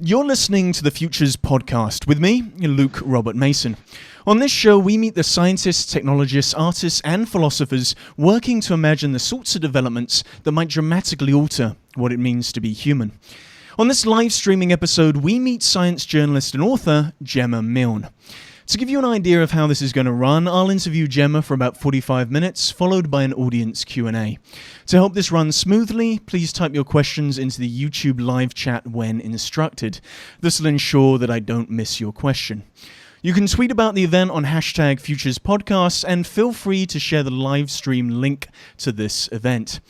You're listening to the Futures Podcast with me, Luke Robert Mason. On this show, we meet the scientists, technologists, artists, and philosophers working to imagine the sorts of developments that might dramatically alter what it means to be human. On this live streaming episode, we meet science journalist and author Gemma Milne. To give you an idea of how this is going to run, I'll interview Gemma for about 45 minutes, followed by an audience Q&A. To help this run smoothly, please type your questions into the YouTube live chat when instructed. This will ensure that I don't miss your question. You can tweet about the event on hashtag FuturesPodcasts and feel free to share the live stream link to this event.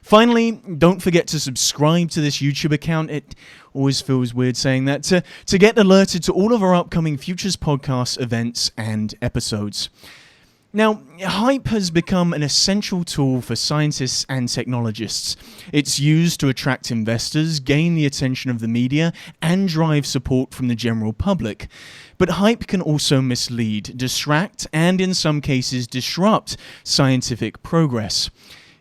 Finally, don't forget to subscribe to this YouTube account. It always feels weird saying that, to get alerted to all of our upcoming Futures Podcast events and episodes. Now, hype has become an essential tool for scientists and technologists. It's used to attract investors, gain the attention of the media, and drive support from the general public. But hype can also mislead, distract, and in some cases disrupt scientific progress.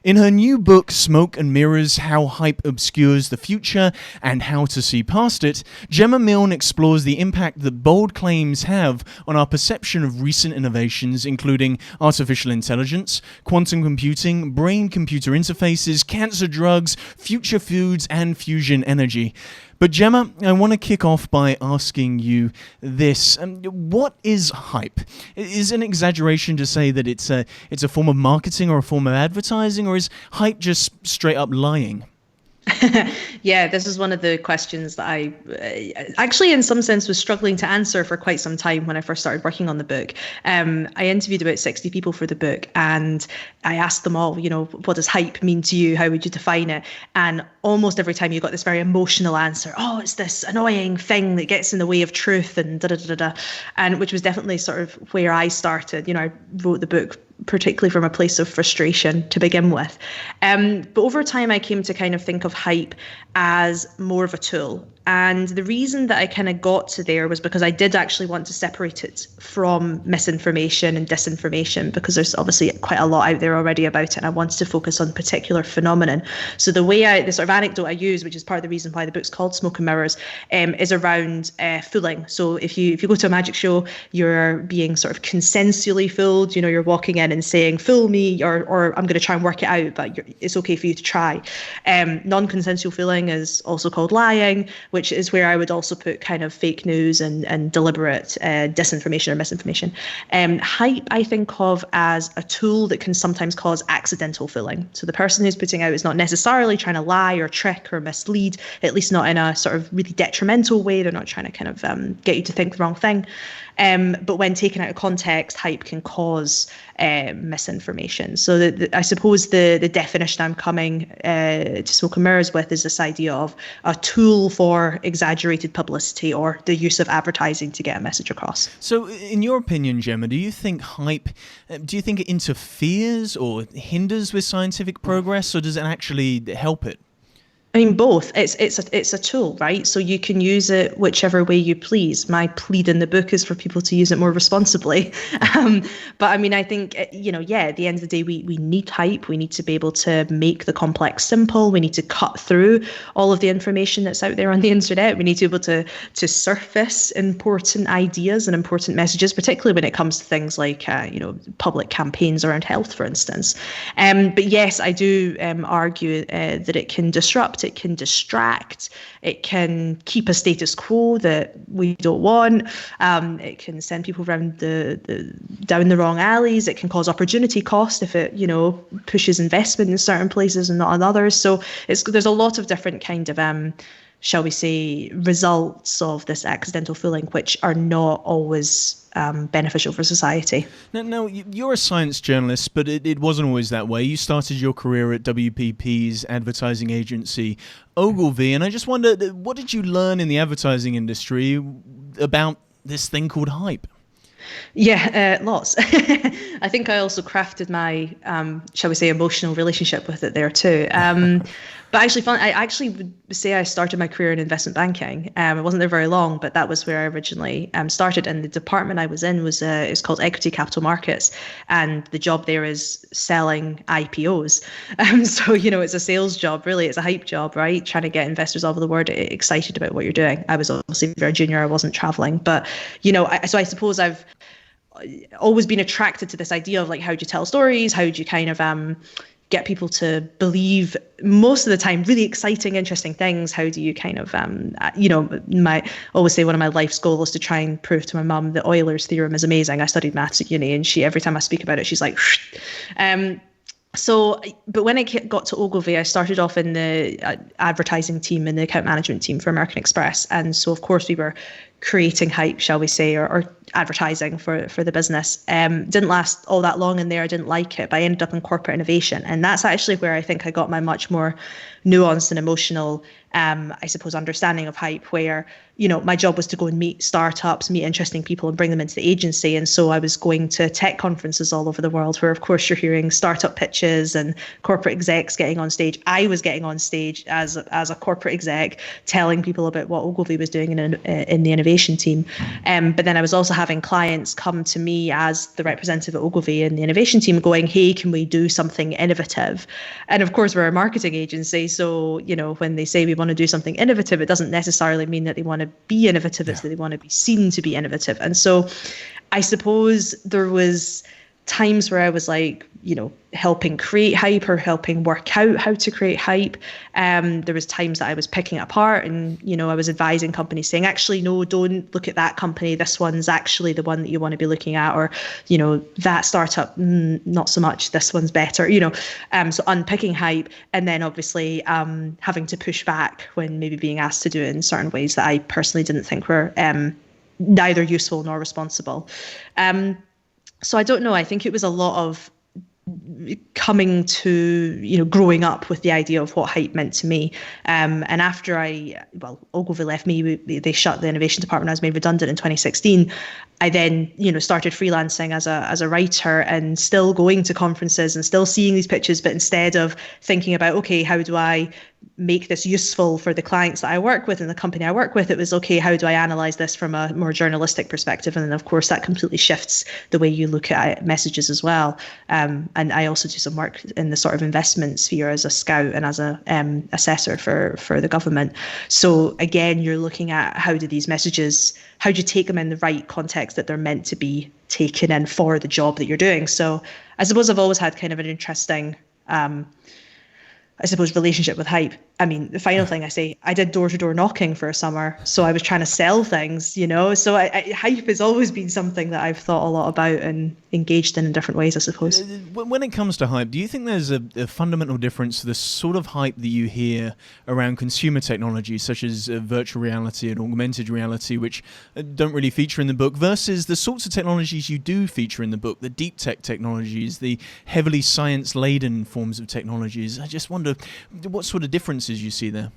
In her new book, Smoke and Mirrors, How Hype Obscures the Future and How to See Past It, Gemma Milne explores the impact that bold claims have on our perception of recent innovations, including artificial intelligence, quantum computing, brain-computer interfaces, cancer drugs, future foods, and fusion energy. But Gemma, I want to kick off by asking you this. What is hype? Is it an exaggeration to say that it's a form of marketing or a form of advertising, or is hype just straight up lying? Yeah, this is one of the questions that I actually, in some sense, was struggling to answer for quite some time when I first started working on the book. I interviewed about 60 people for the book, and I asked them all, what does hype mean to you? How would you define it? And almost every time you got this very emotional answer. Oh, it's this annoying thing that gets in the way of truth and da-da-da-da. And which was definitely sort of where I started. I wrote the book particularly from a place of frustration to begin with. But over time, I came to kind of think of hype as more of a tool. And the reason that I kind of got to there was because I did actually want to separate it from misinformation and disinformation, because there's obviously quite a lot out there already about it, and I wanted to focus on particular phenomenon. So the sort of anecdote I use, which is part of the reason why the book's called Smoke and Mirrors, is around fooling. So if you go to a magic show, you're being sort of consensually fooled. You're walking in and saying, "Fool me," or "I'm going to try and work it out, but it's okay for you to try." Non-consensual fooling is also called lying, which is where I would also put kind of fake news and deliberate disinformation or misinformation. Hype I think of as a tool that can sometimes cause accidental fooling. So the person who's putting out is not necessarily trying to lie or trick or mislead, at least not in a sort of really detrimental way. They're not trying to kind of get you to think the wrong thing. But when taken out of context, hype can cause misinformation. So I suppose the definition I'm coming to Smoke and Mirrors with is this idea of a tool for exaggerated publicity or the use of advertising to get a message across. So in your opinion, Gemma, do you think it interferes or hinders with scientific progress, or does it actually help it? I mean, both. It's a tool, right? So you can use it whichever way you please. My plea in the book is for people to use it more responsibly. But I mean, I think, at the end of the day, we need hype. We need to be able to make the complex simple. We need to cut through all of the information that's out there on the internet. We need to be able to surface important ideas and important messages, particularly when it comes to things like, public campaigns around health, for instance. But yes, I do argue that it can disrupt. It can distract, it can keep a status quo that we don't want, it can send people down the wrong alleys, it can cause opportunity cost if it, pushes investment in certain places and not in others. So there's a lot of different kind of, shall we say, results of this accidental fooling, which are not always beneficial for society. Now, you're a science journalist, but it wasn't always that way. You started your career at WPP's advertising agency, Ogilvy, and I just wonder, what did you learn in the advertising industry about this thing called hype? Yeah, lots. I think I also crafted my, shall we say, emotional relationship with it there too. But actually, I actually would say I started my career in investment banking. I wasn't there very long, but that was where I originally started. And the department I was in was it's called Equity Capital Markets, and the job there is selling IPOs. So it's a sales job, really. It's a hype job, right? Trying to get investors all over the world excited about what you're doing. I was obviously very junior. I wasn't traveling, but so I suppose I've always been attracted to this idea of like, how do you tell stories? How do you kind of get people to believe, most of the time, really exciting, interesting things? How do you kind of, I always say one of my life's goals is to try and prove to my mum that Euler's theorem is amazing. I studied maths at uni, and every time I speak about it, she's like, but when I got to Ogilvy, I started off in the advertising team and the account management team for American Express. And so, of course, we were creating hype, shall we say, or advertising for the business. Didn't last all that long in there. I didn't like it, but I ended up in corporate innovation. And that's actually where I think I got my much more nuanced and emotional, I suppose, understanding of hype, where, my job was to go and meet startups, meet interesting people, and bring them into the agency. And so I was going to tech conferences all over the world, where, of course, you're hearing startup pitches and corporate execs getting on stage. I was getting on stage as a corporate exec, telling people about what Ogilvy was doing in the innovation team. But then I was also having clients come to me as the representative at Ogilvy in the innovation team, going, hey, can we do something innovative? And of course, we're a marketing agency. So, when they say we want to do something innovative, it doesn't necessarily mean that they want to be innovative. It's that they want to be seen to be innovative. And so I suppose there was times where I was like, helping create hype or helping work out how to create hype. There was times that I was picking it apart, and, I was advising companies saying, actually, no, don't look at that company. This one's actually the one that you want to be looking at, or, that startup, not so much. This one's better, so unpicking hype, and then obviously having to push back when maybe being asked to do it in certain ways that I personally didn't think were neither useful nor responsible. So I don't know. I think it was a lot of coming to, growing up with the idea of what hype meant to me. And after Ogilvy left me, they shut the innovation department. I was made redundant in 2016. I then, started freelancing as a writer, and still going to conferences and still seeing these pitches. But instead of thinking about, okay, how do I make this useful for the clients that I work with and the company I work with, it was, okay, how do I analyze this from a more journalistic perspective? And then, of course, that completely shifts the way you look at messages as well. And I also do some work in the sort of investment sphere as a scout and as a assessor for the government. So again, you're looking at how do these messages, how do you take them in the right context that they're meant to be taken in for the job that you're doing? So I suppose I've always had kind of an interesting relationship with hype. I mean, the final thing I say, I did door-to-door knocking for a summer, so I was trying to sell things, So hype has always been something that I've thought a lot about and engaged in different ways, I suppose. When it comes to hype, do you think there's a fundamental difference to the sort of hype that you hear around consumer technology, such as virtual reality and augmented reality, which don't really feature in the book, versus the sorts of technologies you do feature in the book, the deep tech technologies, the heavily science-laden forms of technologies? I just wonder what sort of differences you see there.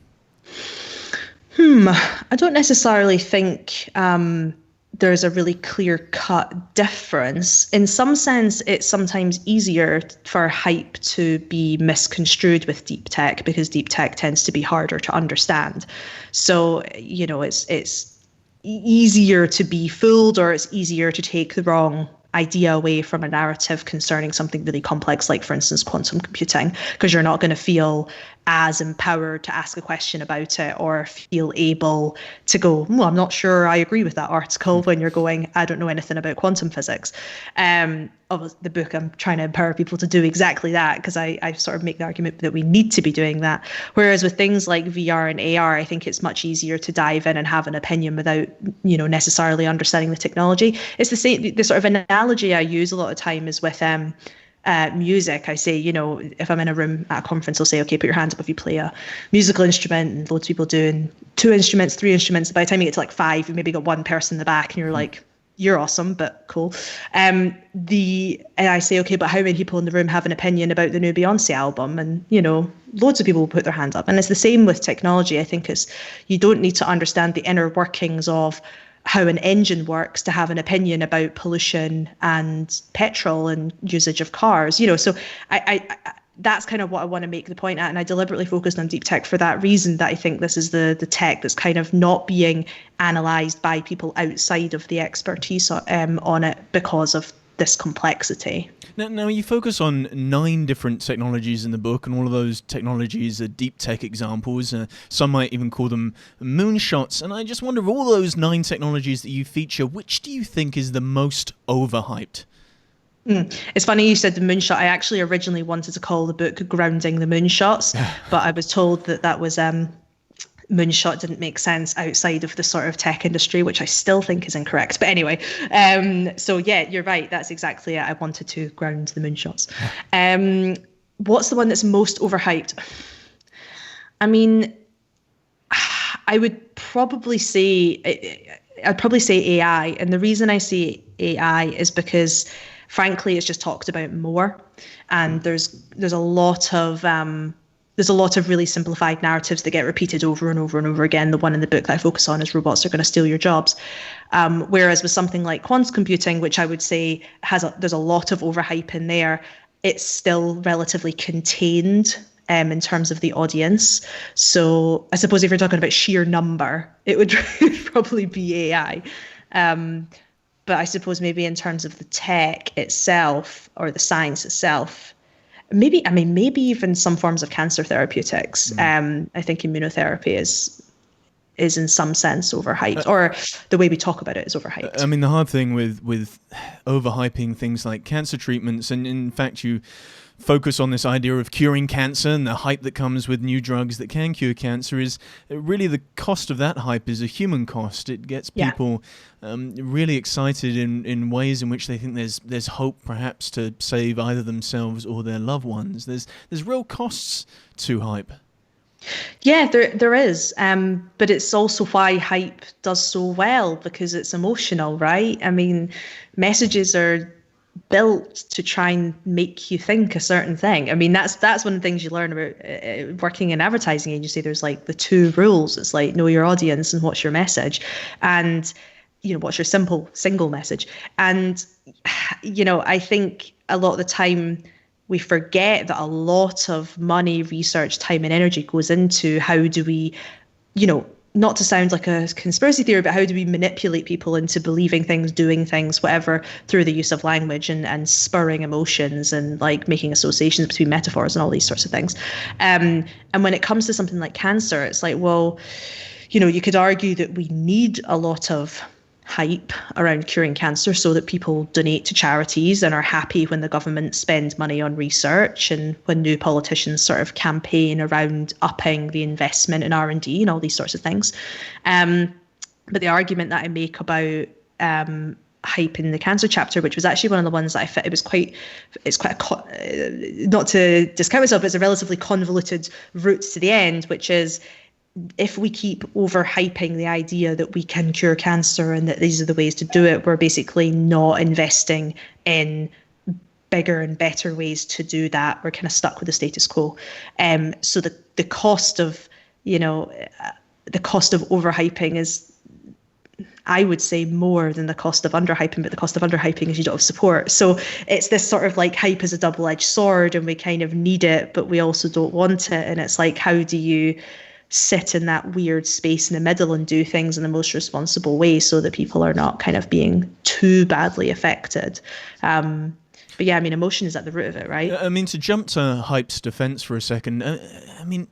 I don't necessarily think there's a really clear-cut difference. In some sense, it's sometimes easier for hype to be misconstrued with deep tech, because deep tech tends to be harder to understand. So, it's easier to be fooled, or it's easier to take the wrong idea away from a narrative concerning something really complex, like, for instance, quantum computing, because you're not going to feel as empowered to ask a question about it, or feel able to go, I'm not sure I agree with that article, when you're going, I don't know anything about quantum physics. Of the book, I'm trying to empower people to do exactly that, because I sort of make the argument that we need to be doing that. Whereas with things like VR and AR, I think it's much easier to dive in and have an opinion without, necessarily understanding the technology. It's the same, the sort of analogy I use a lot of time is with music. I say, if I'm in a room at a conference, I'll say, okay, put your hands up if you play a musical instrument, and loads of people doing 2 instruments, 3 instruments. By the time you get to like 5, you maybe got one person in the back, and you're like, you're awesome, but cool. And I say, okay, but how many people in the room have an opinion about the new Beyonce album? And, loads of people will put their hands up. And it's the same with technology. I think you don't need to understand the inner workings of how an engine works to have an opinion about pollution and petrol and usage of cars. So I that's kind of what I want to make the point at. And I deliberately focused on deep tech for that reason, that I think this is the tech that's kind of not being analysed by people outside of the expertise on it because of this complexity. Now, you focus on 9 different technologies in the book, and all of those technologies are deep tech examples. Some might even call them moonshots. And I just wonder, of all those 9 technologies that you feature, which do you think is the most overhyped? It's funny you said the moonshot. I actually originally wanted to call the book Grounding the Moonshots, but I was told that was moonshot didn't make sense outside of the sort of tech industry, which I still think is incorrect. But anyway, so yeah, you're right. That's exactly it. I wanted to ground the moonshots. What's the one that's most overhyped? I mean, I'd probably say AI. And the reason I say AI is because, frankly, it's just talked about more. And there's a lot of really simplified narratives that get repeated over and over and over again. The one in the book that I focus on is robots are going to steal your jobs. Whereas with something like quantum computing, which I would say there's a lot of overhype in there, it's still relatively contained in terms of the audience. So I suppose if you're talking about sheer number, it would probably be AI. But I suppose maybe in terms of the tech itself or the science itself, maybe even some forms of cancer therapeutics. I think immunotherapy is in some sense overhyped, or the way we talk about it is overhyped. I mean, the hard thing with overhyping things like cancer treatments, and in fact you focus on this idea of curing cancer and the hype that comes with new drugs that can cure cancer, is really the cost of that hype is a human cost. It gets people really excited in ways in which they think there's hope perhaps to save either themselves or their loved ones. There's real costs to hype. Yeah, there is. But it's also why hype does so well, because it's emotional, right? I mean, messages are built to try and make you think a certain thing. I mean, that's one of the things you learn about working in advertising agency. There's like the 2 rules. It's like, know your audience and what's your message, and what's your single message. And I think a lot of the time we forget that a lot of money, research, time, and energy goes into how do we, not to sound like a conspiracy theory, but how do we manipulate people into believing things, doing things, whatever, through the use of language and spurring emotions and like making associations between metaphors and all these sorts of things. And when it comes to something like cancer, it's like, well, you could argue that we need a lot of hype around curing cancer so that people donate to charities and are happy when the government spends money on research, and when new politicians sort of campaign around upping the investment in R&D and all these sorts of things. But the argument that I make about hype in the cancer chapter, which was actually one of the ones that I fit, not to discount myself, but it's a relatively convoluted route to the end, which is, if we keep overhyping the idea that we can cure cancer and that these are the ways to do it, we're basically not investing in bigger and better ways to do that. We're kind of stuck with the status quo. So the cost of overhyping is, I would say, more than the cost of underhyping, but the cost of underhyping is you don't have support. So it's this sort of like, hype is a double-edged sword, and we kind of need it, but we also don't want it. And it's like, how do you sit in that weird space in the middle and do things in the most responsible way so that people are not kind of being too badly affected? But yeah, I mean, emotion is at the root of it, right? I mean, to jump to hype's defense for a second, I mean,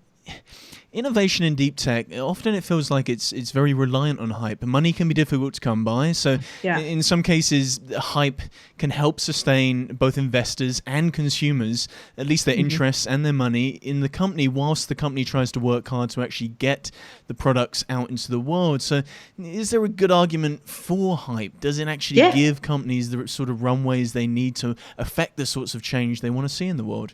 innovation in deep tech, often it feels like it's very reliant on hype. Money can be difficult to come by, so in some cases, hype can help sustain both investors and consumers, at least their interests and their money in the company, whilst the company tries to work hard to actually get the products out into the world. So is there a good argument for hype? Does it actually give companies the sort of runways they need to affect the sorts of change they want to see in the world?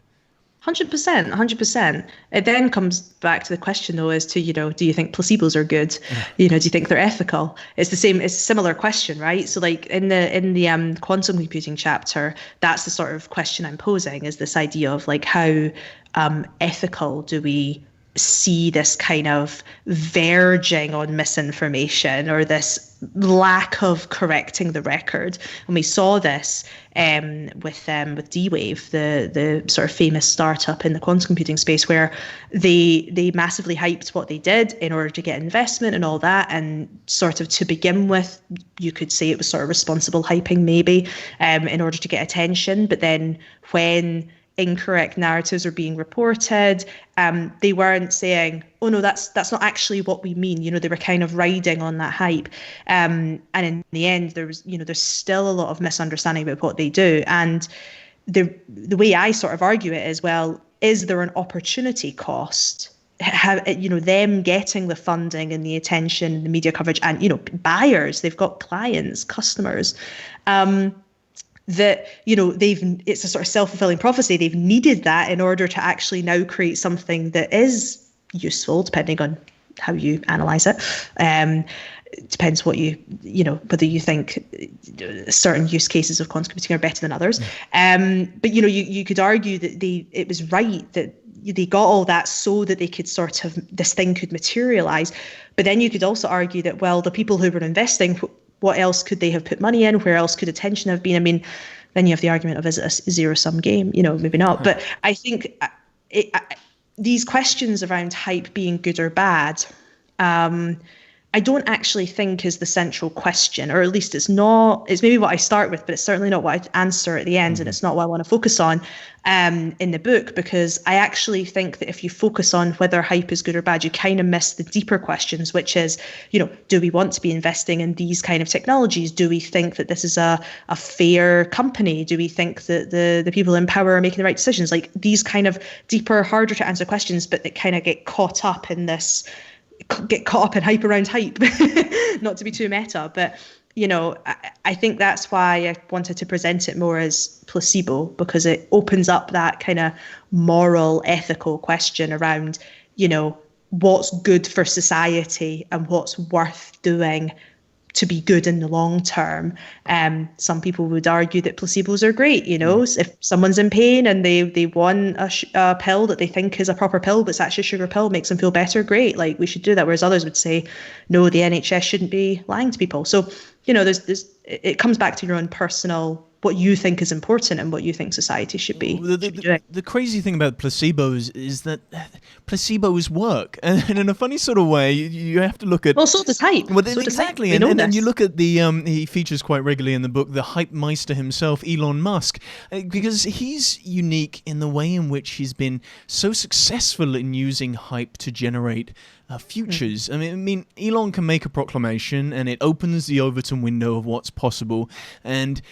100%. It then comes back to the question, though, as to, do you think placebos are good? Do you think they're ethical? It's a similar question, right? So like in the quantum computing chapter, that's the sort of question I'm posing, is this idea of like, how ethical do we see this kind of verging on misinformation or this lack of correcting the record. And we saw this with D-Wave, the sort of famous startup in the quantum computing space, where they massively hyped what they did in order to get investment and all that. And sort of to begin with, you could say it was sort of responsible hyping maybe in order to get attention. But then when incorrect narratives are being reported, they weren't saying, oh no, that's not actually what we mean. They were kind of riding on that hype. And in the end, there's still a lot of misunderstanding about what they do. And the way I sort of argue it is, well, is there an opportunity cost? Them getting the funding and the attention, the media coverage, and, buyers, they've got clients, customers, that it's a sort of self-fulfilling prophecy. They've needed that in order to actually now create something that is useful, depending on how you analyze it. Depends what whether you think certain use cases of quantum computing are better than others. But you could argue that it was right that they got all that so that they could sort of, this thing could materialize. But then you could also argue that, well, the people who were investing, what else could they have put money in? Where else could attention have been? I mean, then you have the argument of, is it a zero-sum game? Maybe not. But I think these questions around hype being good or bad, I don't actually think is the central question, or at least it's not. It's maybe what I start with, but it's certainly not what I answer at the end, and it's not what I want to focus on in the book, because I actually think that if you focus on whether hype is good or bad, you kind of miss the deeper questions, which is, do we want to be investing in these kind of technologies? Do we think that this is a fair company? Do we think that the people in power are making the right decisions? Like these kind of deeper, harder to answer questions, but that kind of get caught up in hype around hype, not to be too meta, but I think that's why I wanted to present it more as placebo, because it opens up that kind of moral, ethical question around, what's good for society and what's worth doing to be good in the long term. Some people would argue that placebos are great. If someone's in pain and they want a pill that they think is a proper pill, but it's actually a sugar pill, makes them feel better, great. Like we should do that. Whereas others would say, no, the NHS shouldn't be lying to people. So, it comes back to your own personal, what you think is important and what you think society should be doing. The crazy thing about placebos is that placebos work, and in a funny sort of way, you have to look at. Well, so does hype. Well, so exactly, and you look at he features quite regularly in the book the hype meister himself, Elon Musk, because he's unique in the way in which he's been so successful in using hype to generate futures. I mean, Elon can make a proclamation and it opens the Overton window of what's possible, and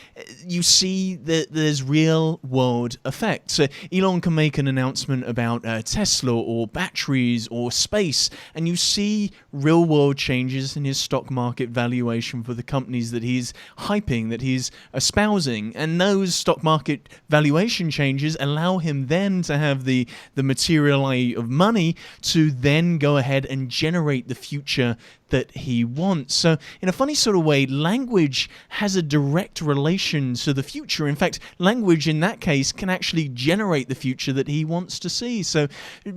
you see that there's real world effects. So Elon can make an announcement about Tesla or batteries or space, and you see real world changes in his stock market valuation for the companies that he's hyping, that he's espousing, and those stock market valuation changes allow him then to have the materiality of money to then go ahead and generate the future that he wants. So in a funny sort of way, language has a direct relation to the future. In fact, language in that case can actually generate the future that he wants to see. So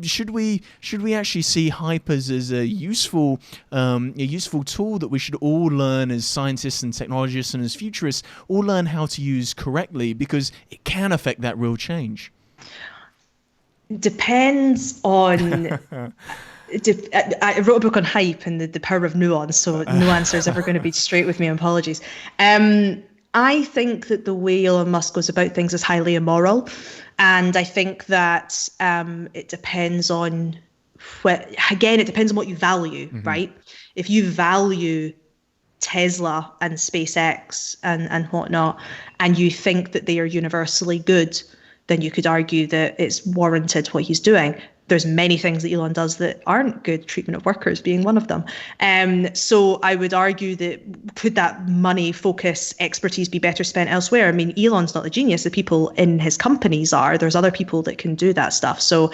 should we actually see hype as a useful tool that we should all learn as scientists and technologists and as futurists, all learn how to use correctly, because it can affect that real change? Depends on I wrote a book on hype and the power of nuance, so no answer is ever going to be straight with me, apologies. I think that the way Elon Musk goes about things is highly immoral, and I think that it depends on it depends on what you value, right? If you value Tesla and SpaceX and whatnot, and you think that they are universally good, then you could argue that it's warranted what he's doing. There's many things that Elon does that aren't good, treatment of workers being one of them. So I would argue that could that money, focus, expertise be better spent elsewhere? I mean, Elon's not the genius. The people in his companies are. There's other people that can do that stuff. So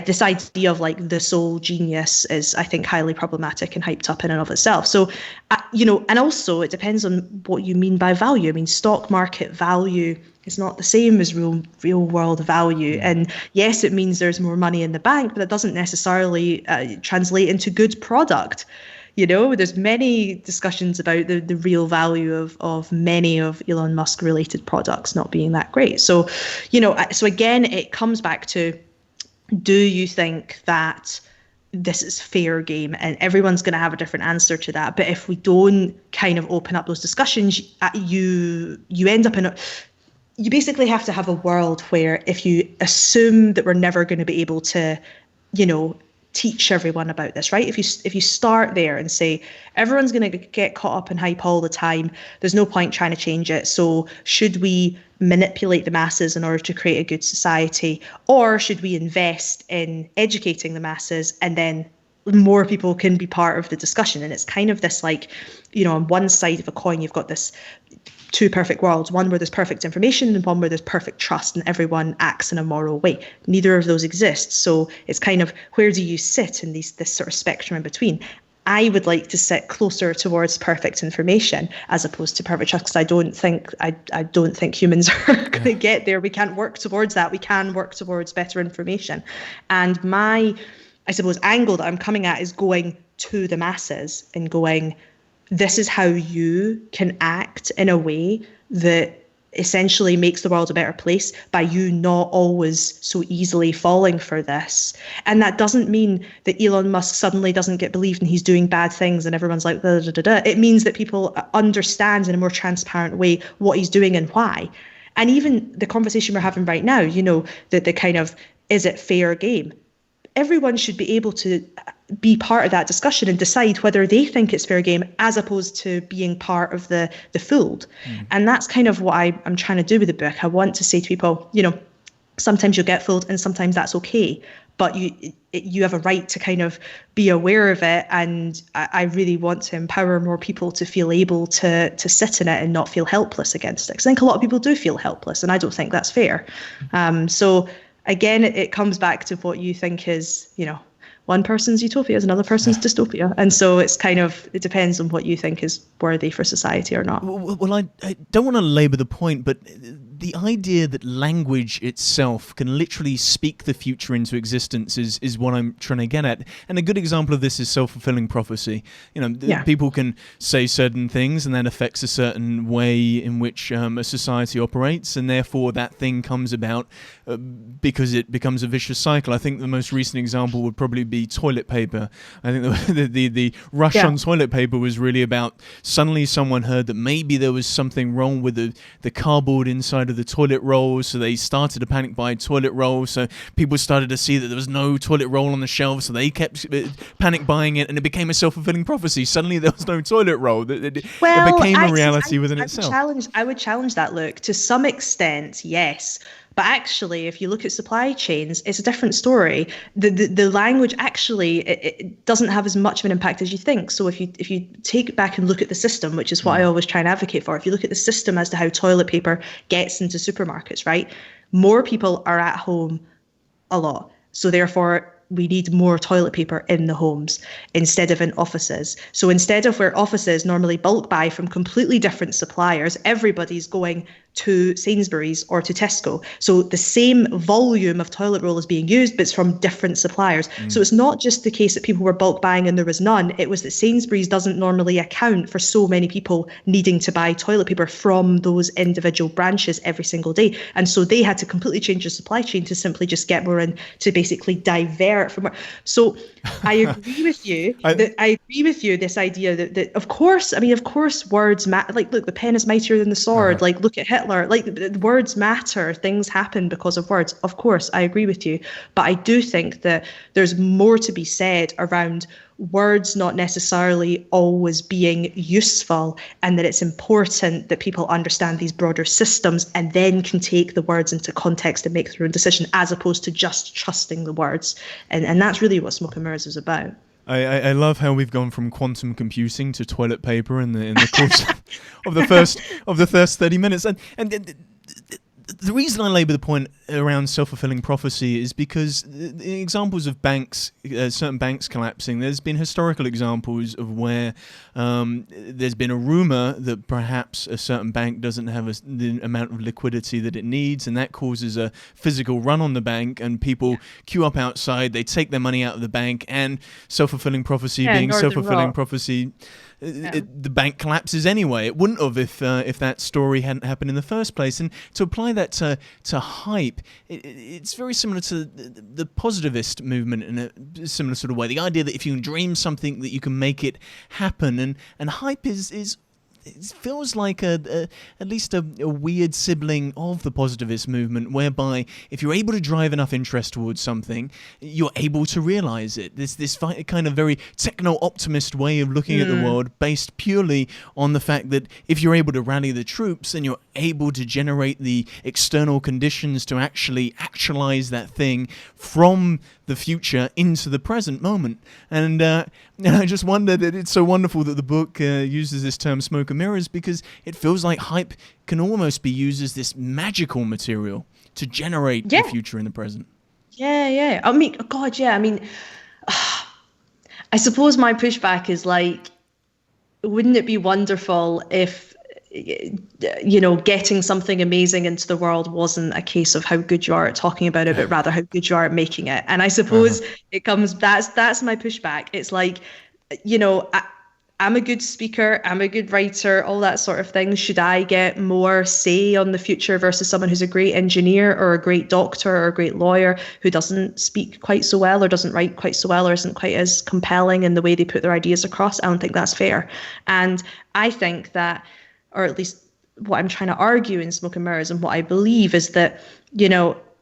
this idea of like the sole genius is, I think, highly problematic and hyped up in and of itself. So, and also it depends on what you mean by value. I mean, stock market value It's not the same as real world value. And yes, it means there's more money in the bank, but that doesn't necessarily translate into good product. There's many discussions about the real value of many of Elon Musk related products not being that great. So, so again, it comes back to, do you think that this is fair game? And everyone's going to have a different answer to that. But if we don't kind of open up those discussions, you end up you basically have to have a world where, if you assume that we're never going to be able to, teach everyone about this, right? If you start there and say everyone's going to get caught up in hype all the time, there's no point trying to change it. So should we manipulate the masses in order to create a good society, or should we invest in educating the masses and then more people can be part of the discussion? And it's kind of this on one side of a coin, you've got this two perfect worlds, one where there's perfect information and one where there's perfect trust and everyone acts in a moral way. Neither of those exists. So it's kind of, where do you sit in this sort of spectrum in between? I would like to sit closer towards perfect information as opposed to perfect trust, because I don't think humans are going to get there. We can't work towards that. We can work towards better information. And my, I suppose, angle that I'm coming at is going to the masses and going, this is how you can act in a way that essentially makes the world a better place by you not always so easily falling for this. And that doesn't mean that Elon Musk suddenly doesn't get believed and he's doing bad things and everyone's like, da, da, da, da. It means that people understand in a more transparent way what he's doing and why. And even the conversation we're having right now, the kind of, is it fair game? Everyone should be able to be part of that discussion and decide whether they think it's fair game, as opposed to being part of the fooled. And that's kind of what I'm trying to do with the book. I want to say to people, sometimes you'll get fooled and sometimes that's okay, but you have a right to kind of be aware of it. And I really want to empower more people to feel able to sit in it and not feel helpless against it. Because I think a lot of people do feel helpless, and I don't think that's fair. So again, it comes back to what you think is, one person's utopia is another person's dystopia. And so it's kind of, it depends on what you think is worthy for society or not. Well, I don't want to labour the point, but the idea that language itself can literally speak the future into existence is what I'm trying to get at. And a good example of this is self-fulfilling prophecy. People can say certain things and that affects a certain way in which a society operates, and therefore that thing comes about because it becomes a vicious cycle. I think the most recent example would probably be toilet paper. I think the rush on toilet paper was really about, suddenly someone heard that maybe there was something wrong with the cardboard inside of the toilet roll, so they started to panic buy toilet roll. So people started to see that there was no toilet roll on the shelf, so they kept panic buying it, and it became a self-fulfilling prophecy. Suddenly there was no toilet roll. It became a reality within itself. I would challenge that, Luke. To some extent, yes. But actually, if you look at supply chains, it's a different story. The language actually it doesn't have as much of an impact as you think. So if you take it back and look at the system, which is what I always try and advocate for, if you look at the system as to how toilet paper gets into supermarkets, right? More people are at home a lot. So therefore, we need more toilet paper in the homes instead of in offices. So instead of where offices normally bulk buy from completely different suppliers, everybody's going to Sainsbury's or to Tesco. So the same volume of toilet roll is being used, but it's from different suppliers. So it's not just the case that people were bulk buying and there was none. It was that Sainsbury's doesn't normally account for so many people needing to buy toilet paper from those individual branches every single day. And so they had to completely change the supply chain to simply just get more in, to basically divert from more. So I agree with you. I agree with you, this idea that of course words matter. Like, look, the pen is mightier than the sword. Like, look at Hitler. Like, the words matter. Things happen because of words. Of course, I agree with you. But I do think that there's more to be said around words not necessarily always being useful, and that it's important that people understand these broader systems and then can take the words into context and make their own decision, as opposed to just trusting the words. And that's really what Smoke and Mirrors is about. I love how we've gone from quantum computing to toilet paper in the course of the first 30 minutes, and the reason I labour the point around self-fulfilling prophecy is because the examples of banks, certain banks collapsing, there's been historical examples of where there's been a rumor that perhaps a certain bank doesn't have the amount of liquidity that it needs, and that causes a physical run on the bank, and people queue up outside, they take their money out of the bank, and self-fulfilling prophecy being Northern self-fulfilling Rock. prophecy, the bank collapses anyway. It wouldn't have if that story hadn't happened in the first place. And to apply that to hype, it's very similar to the positivist movement in a similar sort of way. The idea that if you can dream something, that you can make it happen. And hype is it feels like at least a weird sibling of the positivist movement, whereby if you're able to drive enough interest towards something, you're able to realize it. This kind of very techno-optimist way of looking at the world, based purely on the fact that if you're able to rally the troops, then you're able to generate the external conditions to actually actualize that thing from the future into the present moment. And I just wonder that it's so wonderful that the book uses this term smoke and mirrors, because it feels like hype can almost be used as this magical material to generate the future in the present. Yeah. I mean, God, yeah. I mean, I suppose my pushback is like, wouldn't it be wonderful if, getting something amazing into the world wasn't a case of how good you are at talking about it, but rather how good you are at making it. And I suppose it comes, that's my pushback. It's like, I'm a good speaker, I'm a good writer, all that sort of thing. Should I get more say on the future versus someone who's a great engineer or a great doctor or a great lawyer who doesn't speak quite so well or doesn't write quite so well or isn't quite as compelling in the way they put their ideas across? I don't think that's fair. And I think that, or at least what I'm trying to argue in Smoke and Mirrors and what I believe is that,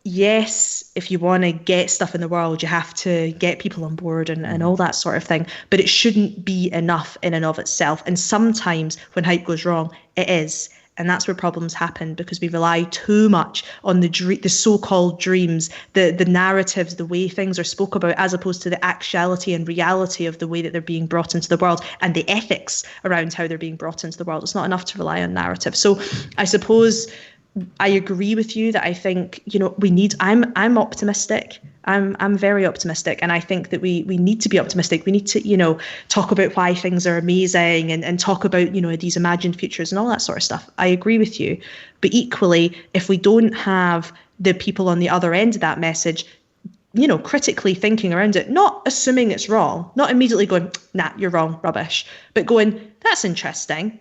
yes, if you want to get stuff in the world, you have to get people on board and all that sort of thing. But it shouldn't be enough in and of itself. And sometimes when hype goes wrong, it is. And that's where problems happen, because we rely too much on the so-called dreams, the narratives, the way things are spoke about, as opposed to the actuality and reality of the way that they're being brought into the world and the ethics around how they're being brought into the world. It's not enough to rely on narrative. So I suppose I agree with you that I think, I'm optimistic. I'm very optimistic. And I think that we need to be optimistic. We need to, talk about why things are amazing and talk about, these imagined futures and all that sort of stuff. I agree with you. But equally, if we don't have the people on the other end of that message, critically thinking around it, not assuming it's wrong, not immediately going, nah, you're wrong, rubbish, but going, that's interesting.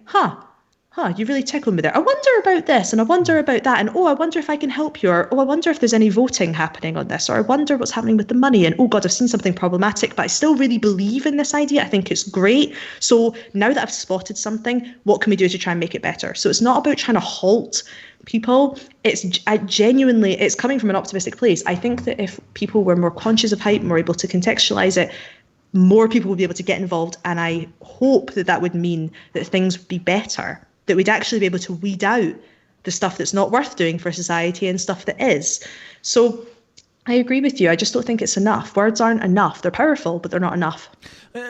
You really tickled me there. I wonder about this and I wonder about that. And, I wonder if I can help you. Or, I wonder if there's any voting happening on this. Or I wonder what's happening with the money. And, God, I've seen something problematic, but I still really believe in this idea. I think it's great. So now that I've spotted something, what can we do to try and make it better? So it's not about trying to halt people. It's coming from an optimistic place. I think that if people were more conscious of hype and were able to contextualize it, more people would be able to get involved. And I hope that would mean that things would be better, that we'd actually be able to weed out the stuff that's not worth doing for society and stuff that is. So I agree with you. I just don't think it's enough. Words aren't enough. They're powerful, but they're not enough.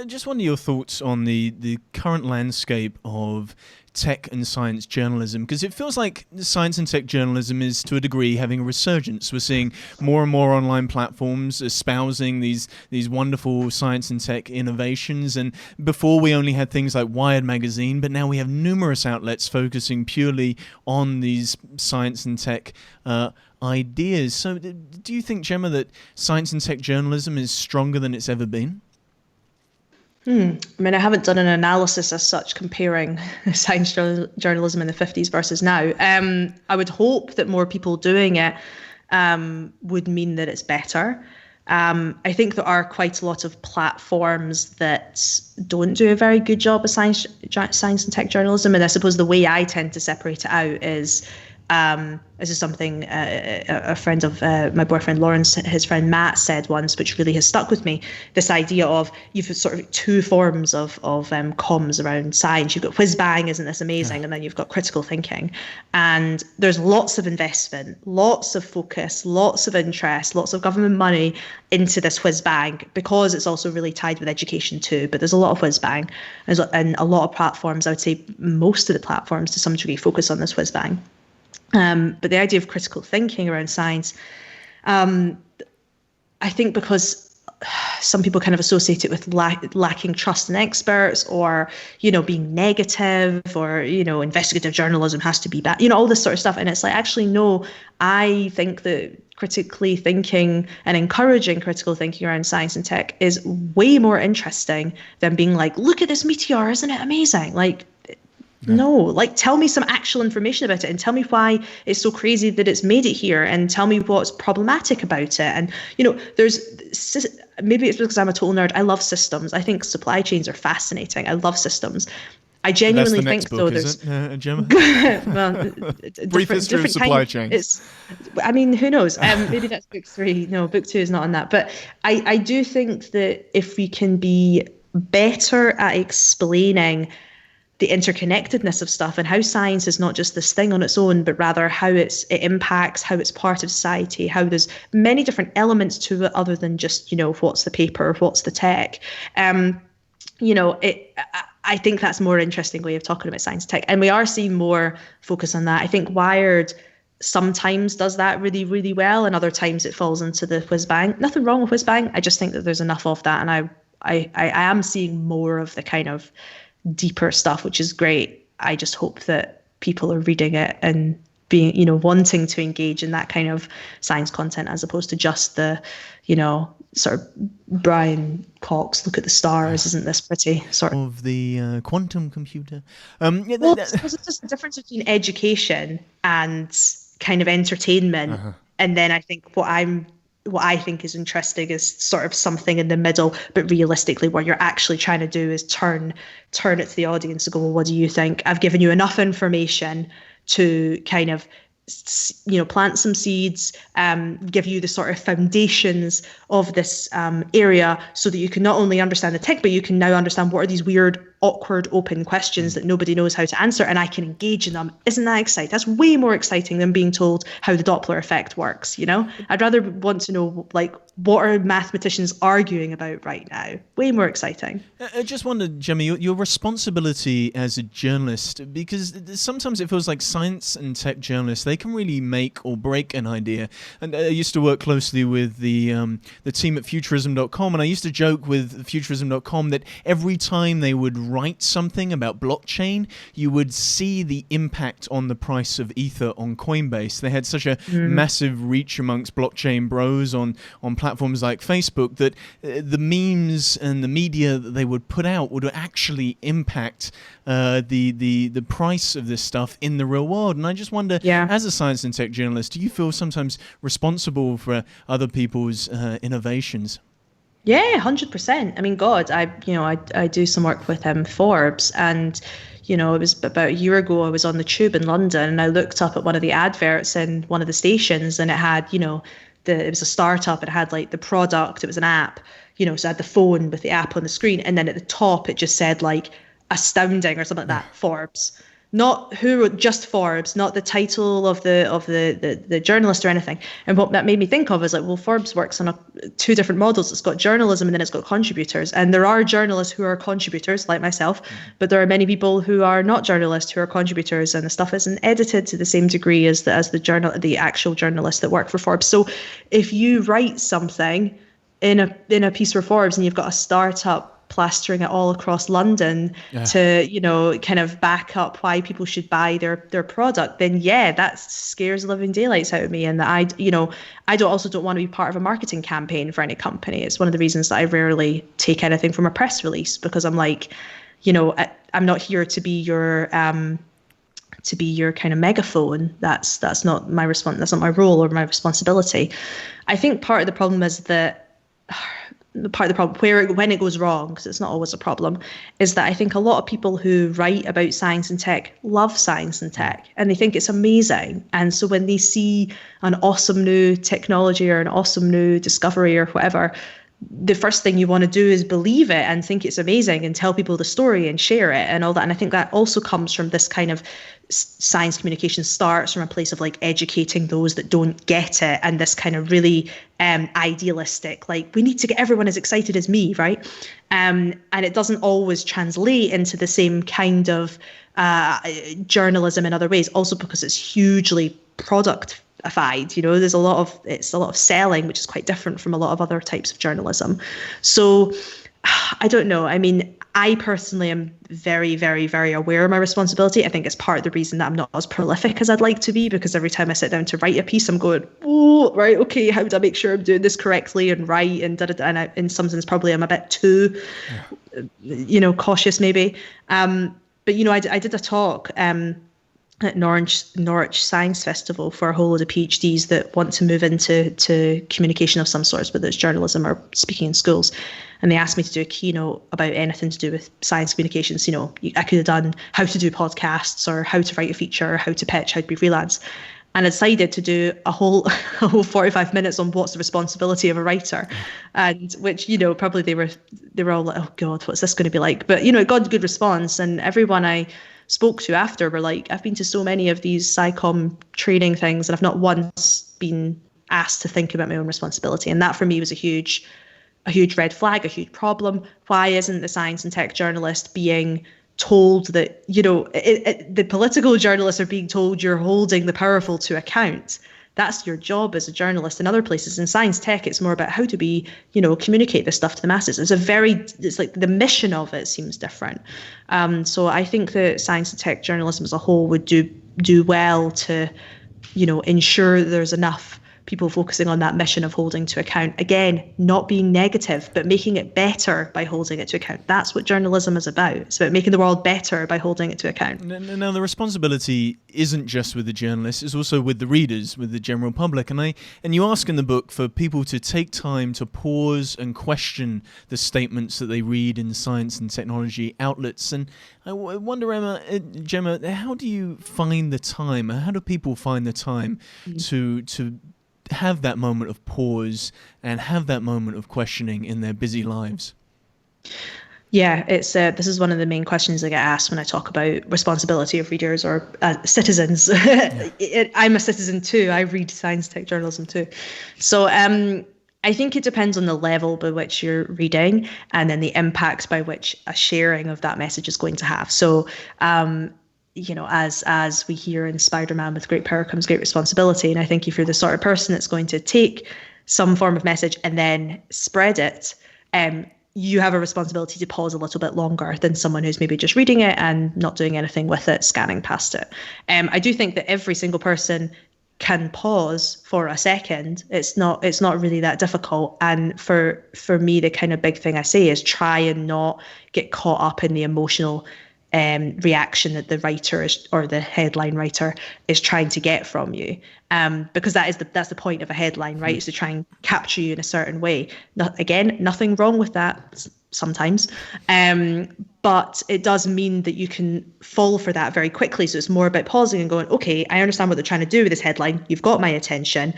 Just wonder your thoughts on the current landscape of tech and science journalism, because it feels like science and tech journalism is to a degree having a resurgence. We're seeing more and more online platforms espousing these wonderful science and tech innovations, and before we only had things like Wired magazine, but now we have numerous outlets focusing purely on these science and tech ideas. So do you think, Gemma, that science and tech journalism is stronger than it's ever been? I mean, I haven't done an analysis as such comparing science journalism in the 50s versus now. I would hope that more people doing it would mean that it's better. I think there are quite a lot of platforms that don't do a very good job of science and tech journalism. And I suppose the way I tend to separate it out is this is something a friend of my boyfriend Lawrence, his friend Matt, said once, which really has stuck with me. This idea of you've sort of two forms of comms around science. You've got whiz bang, isn't this amazing? And then you've got critical thinking. And there's lots of investment, lots of focus, lots of interest, lots of government money into this whiz bang, because it's also really tied with education too. But there's a lot of whiz bang, and a lot of platforms, I would say most of the platforms to some degree, focus on this whiz bang. But the idea of critical thinking around science, I think because some people kind of associate it with lacking trust in experts, or, being negative, or, investigative journalism has to be bad, all this sort of stuff. And it's like, actually, no, I think that critically thinking and encouraging critical thinking around science and tech is way more interesting than being like, look at this meteor, isn't it amazing? Like, no, like, tell me some actual information about it, and tell me why it's so crazy that it's made it here, and tell me what's problematic about it. And, maybe it's because I'm a total nerd. I love systems. I think supply chains are fascinating. I love systems. I genuinely think, though, there's Gemma? Well, Brief history of supply chains. Who knows? Maybe that's book 3. No, book 2 is not on that. But I do think that if we can be better at explaining the interconnectedness of stuff, and how science is not just this thing on its own, but rather how it impacts, how it's part of society, how there's many different elements to it other than just, what's the paper, what's the tech. I think that's a more interesting way of talking about science and tech. And we are seeing more focus on that. I think Wired sometimes does that really, really well, and other times it falls into the whiz bang. Nothing wrong with whiz bang. I just think that there's enough of that. And I am seeing more of the kind of deeper stuff, which is great. I just hope that people are reading it and being, wanting to engage in that kind of science content, as opposed to just the, sort of Brian Cox, look at the stars, isn't this pretty sort of the quantum computer. There's just a difference between education and kind of entertainment. And then I think what I think is interesting is sort of something in the middle, but realistically what you're actually trying to do is turn it to the audience and go, well, what do you think? I've given you enough information to kind of, plant some seeds, give you the sort of foundations of this area, so that you can not only understand the tech, but you can now understand what are these weird, awkward, open questions that nobody knows how to answer, and I can engage in them. Isn't that exciting? That's way more exciting than being told how the Doppler effect works, I'd rather want to know, like, what are mathematicians arguing about right now? Way more exciting. I just wondered, Gemma, your responsibility as a journalist, because sometimes it feels like science and tech journalists, they can really make or break an idea. And I used to work closely with the team at Futurism.com, and I used to joke with Futurism.com that every time they would write something about blockchain, you would see the impact on the price of Ether on Coinbase. They had such a massive reach amongst blockchain bros on platforms like Facebook that the memes and the media that they would put out would actually impact the price of this stuff in the real world. And I just wonder, as a science and tech journalist, do you feel sometimes responsible for other people's innovations? Yeah, 100%. I mean, God, I do some work with Forbes, and it was about a year ago, I was on the tube in London, and I looked up at one of the adverts in one of the stations, and it had, it was a startup. It had like the product. It was an app, so it had the phone with the app on the screen, and then at the top it just said like astounding or something like that. Forbes. Not who wrote, just Forbes, not the title of the journalist or anything. And what that made me think of is like, well, Forbes works on two different models. It's got journalism and then it's got contributors. And there are journalists who are contributors like myself, but there are many people who are not journalists who are contributors, and the stuff isn't edited to the same degree as the actual journalists that work for Forbes. So if you write something in a piece for Forbes and you've got a startup plastering it all across London to, kind of back up why people should buy their product, then that scares the living daylights out of me. And that I don't want to be part of a marketing campaign for any company. It's one of the reasons that I rarely take anything from a press release, because I'm like, I'm not here to be your kind of megaphone. That's not my that's not my role or my responsibility. I think part of the problem is that when it goes wrong, because it's not always a problem, is that I think a lot of people who write about science and tech love science and tech, and they think it's amazing. And so when they see an awesome new technology or an awesome new discovery or whatever, the first thing you want to do is believe it and think it's amazing and tell people the story and share it and all that. And I think that also comes from this kind of science communication starts from a place of like educating those that don't get it, and this kind of really idealistic, like, we need to get everyone as excited as me, right? And it doesn't always translate into the same kind of journalism in other ways, also because it's hugely productified. There's a lot of selling, which is quite different from a lot of other types of journalism. So I don't know. I mean, I personally am very, very, very aware of my responsibility. I think it's part of the reason that I'm not as prolific as I'd like to be, because every time I sit down to write a piece, I'm going, oh, right, okay, how do I make sure I'm doing this correctly and right? And and in some sense, probably I'm a bit too, cautious maybe. But I did a talk at Norwich Science Festival for a whole load of PhDs that want to move into communication of some sorts, whether it's journalism or speaking in schools. And they asked me to do a keynote about anything to do with science communications. I could have done how to do podcasts or how to write a feature, or how to pitch, how to be freelance. And I decided to do a whole 45 minutes on what's the responsibility of a writer, and which, probably they were all like, oh God, what's this going to be like? But, it got a good response, and everyone I spoke to after were like, I've been to so many of these SciComm training things and I've not once been asked to think about my own responsibility. And that for me was a huge red flag, a huge problem. Why isn't the science and tech journalist being told that, the political journalists are being told you're holding the powerful to account? That's your job as a journalist. In other places, in science tech, it's more about how do we, communicate this stuff to the masses. It's like the mission of it seems different. So I think that science and tech journalism as a whole would do well to, ensure there's enough people focusing on that mission of holding to account. Again, not being negative, but making it better by holding it to account. That's what journalism is about. It's about making the world better by holding it to account. Now, the responsibility isn't just with the journalists, it's also with the readers, with the general public. And you ask in the book for people to take time to pause and question the statements that they read in science and technology outlets. And I wonder, Gemma, how do you find the time? How do people find the time to have that moment of pause and have that moment of questioning in their busy lives? Yeah, it's this is one of the main questions I get asked when I talk about responsibility of readers or citizens. I'm a citizen too. I read science tech journalism too. So I think it depends on the level by which you're reading, and then the impact by which a sharing of that message is going to have. So as we hear in Spider-Man, with great power comes great responsibility. And I think if you're the sort of person that's going to take some form of message and then spread it, you have a responsibility to pause a little bit longer than someone who's maybe just reading it and not doing anything with it, scanning past it. I do think that every single person can pause for a second. It's not really that difficult. And for me, the kind of big thing I say is try and not get caught up in the emotional reaction that the writer or the headline writer is trying to get from you, because that's the point of a headline, right? Is to try and capture you in a certain way. Again, nothing wrong with that sometimes, but it does mean that you can fall for that very quickly. So it's more about pausing and going, okay, I understand what they're trying to do with this headline. You've got my attention.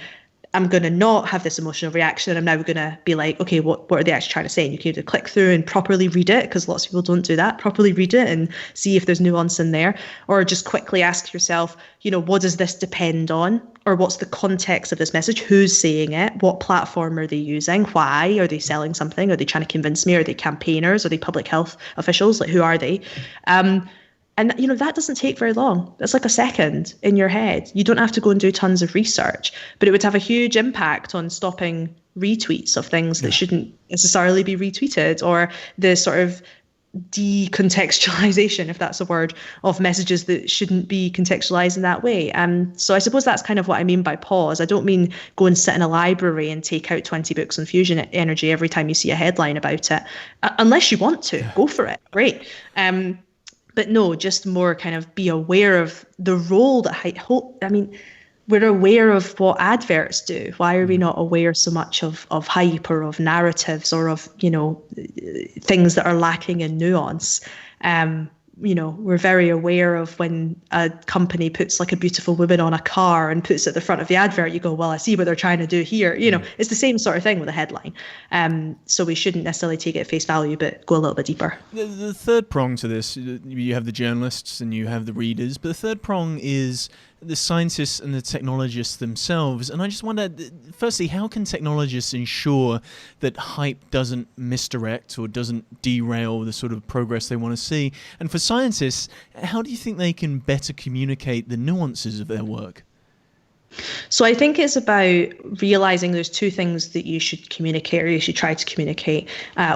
I'm going to not have this emotional reaction. I'm now going to be like, okay, what are they actually trying to say? And you can either click through and properly read it, because lots of people don't do that, properly read it and see if there's nuance in there, or just quickly ask yourself, what does this depend on? Or what's the context of this message? Who's saying it? What platform are they using? Why? Are they selling something? Are they trying to convince me? Are they campaigners? Are they public health officials? Like, who are they? And, that doesn't take very long. That's like a second in your head. You don't have to go and do tons of research, but it would have a huge impact on stopping retweets of things that shouldn't necessarily be retweeted, or the sort of decontextualization, if that's a word, of messages that shouldn't be contextualized in that way. So I suppose that's kind of what I mean by pause. I don't mean go and sit in a library and take out 20 books on fusion energy every time you see a headline about it. Unless you want to, go for it. Great. But no, just more kind of be aware of the role that we're aware of what adverts do. Why are we not aware so much of hype, or of narratives, or of, things that are lacking in nuance? we're very aware of when a company puts like a beautiful woman on a car and puts it at the front of the advert, you go, well, I see what they're trying to do here. It's the same sort of thing with a headline. So we shouldn't necessarily take it at face value, but go a little bit deeper. The third prong to this, you have the journalists and you have the readers, but the third prong is the scientists and the technologists themselves. And I just wonder, firstly, how can technologists ensure that hype doesn't misdirect or doesn't derail the sort of progress they want to see? And for scientists, how do you think they can better communicate the nuances of their work? So I think it's about realizing there's two things that you should communicate, or you should try to communicate.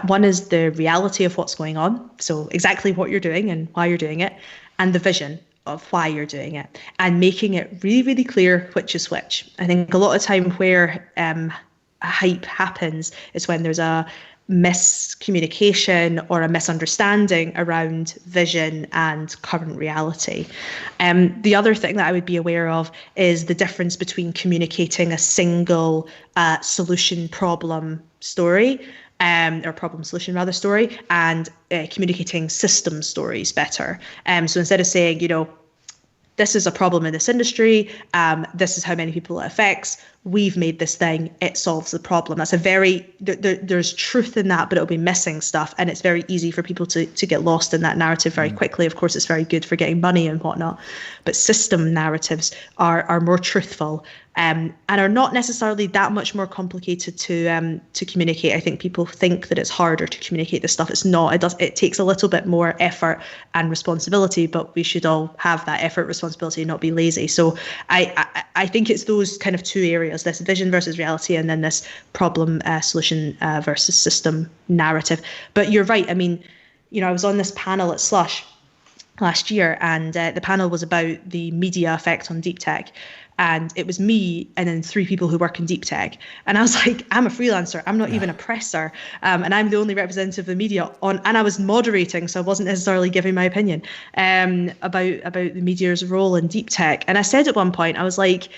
One is the reality of what's going on, so exactly what you're doing and why you're doing it, and the vision of why you're doing it, and making it really, really clear which is which. I think a lot of time where hype happens is when there's a miscommunication or a misunderstanding around vision and current reality. The other thing that I would be aware of is the difference between communicating a single solution problem story, or problem solution rather story, and communicating system stories better. So instead of saying, this is a problem in this industry, this is how many people it affects, we've made this thing, it solves the problem. That's there's truth in that, but it'll be missing stuff. And it's very easy for people to get lost in that narrative very quickly. Of course, it's very good for getting money and whatnot. But system narratives are more truthful, and are not necessarily that much more complicated to communicate. I think people think that it's harder to communicate this stuff. It's not. It takes a little bit more effort and responsibility, but we should all have that effort, responsibility, and not be lazy. So I think it's those kind of two areas: this vision versus reality, and then this problem solution versus system narrative. But you're right. I mean, I was on this panel at Slush last year, and the panel was about the media effect on deep tech. And it was me and then 3 people who work in deep tech. And I was like, I'm a freelancer. I'm not even a presser. And I'm the only representative of the media and I was moderating, so I wasn't necessarily giving my opinion about the media's role in deep tech. And I said at one point, I was like,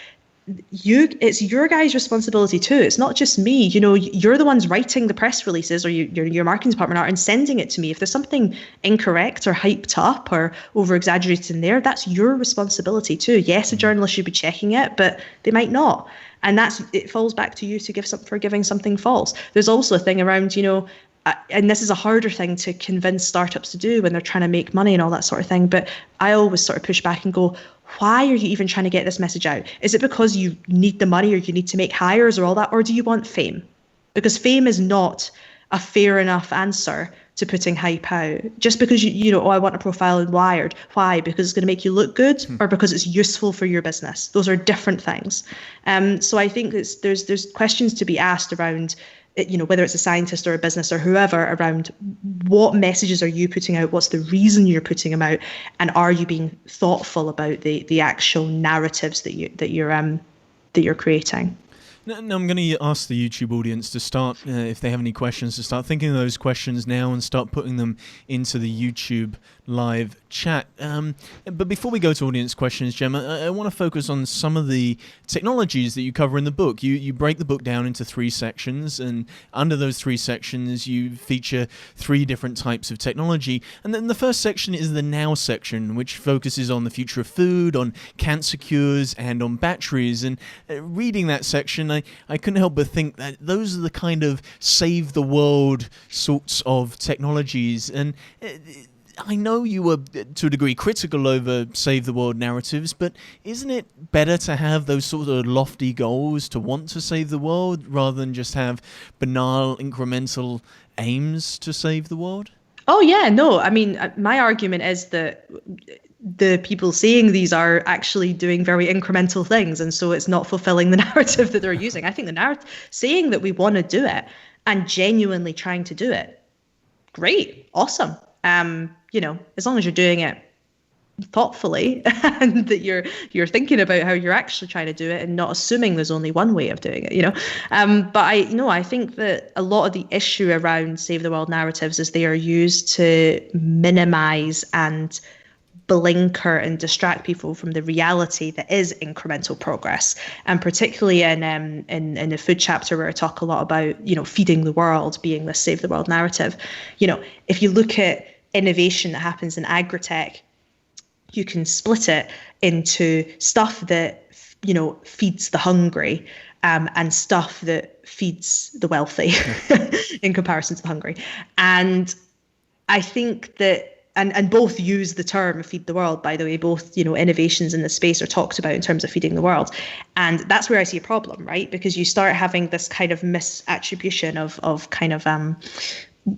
it's your guys' responsibility too. It's not just me. You're the ones writing the press releases, or your marketing department are, and sending it to me. If there's something incorrect or hyped up or over exaggerated in there, that's your responsibility too. Yes, a journalist should be checking it, but they might not. And it falls back to you to for giving something false. There's also a thing around, and this is a harder thing to convince startups to do when they're trying to make money and all that sort of thing. But I always sort of push back and go, why are you even trying to get this message out? Is it because you need the money or you need to make hires or all that? Or do you want fame? Because fame is not a fair enough answer to putting hype out. Just because I want a profile in Wired. Why? Because it's going to make you look good, or because it's useful for your business? Those are different things. So I think there's questions to be asked around, whether it's a scientist or a business or whoever, around what messages are you putting out? What's the reason you're putting them out? And are you being thoughtful about the actual narratives that you're creating? Now I'm going to ask the YouTube audience to start, if they have any questions, to start thinking of those questions now and start putting them into the YouTube live chat. But before we go to audience questions, Gemma, I want to focus on some of the technologies that you cover in the book. You break the book down into 3 sections, and under those 3 sections you feature 3 different types of technology. And then the first section is the now section, which focuses on the future of food, on cancer cures, and on batteries. And reading that section, I couldn't help but think that those are the kind of save the world sorts of technologies. And I know you were, to a degree, critical over save the world narratives, but isn't it better to have those sort of lofty goals to want to save the world rather than just have banal, incremental aims to save the world? Oh, yeah, no. I mean, my argument is that the people saying these are actually doing very incremental things, and so it's not fulfilling the narrative that they're using. I think the narrative saying that we want to do it and genuinely trying to do it, great, awesome. As long as you're doing it thoughtfully and that you're thinking about how you're actually trying to do it and not assuming there's only one way of doing it, But I think that a lot of the issue around save the world narratives is they are used to minimize and blinker and distract people from the reality that is incremental progress. And particularly in the food chapter, where I talk a lot about feeding the world being the save the world narrative. If you look at innovation that happens in agri-tech, you can split it into stuff that, feeds the hungry, and stuff that feeds the wealthy in comparison to the hungry. And I think that, and both use the term feed the world, by the way, both, innovations in the space are talked about in terms of feeding the world. And that's where I see a problem, right? Because you start having this kind of misattribution of kind of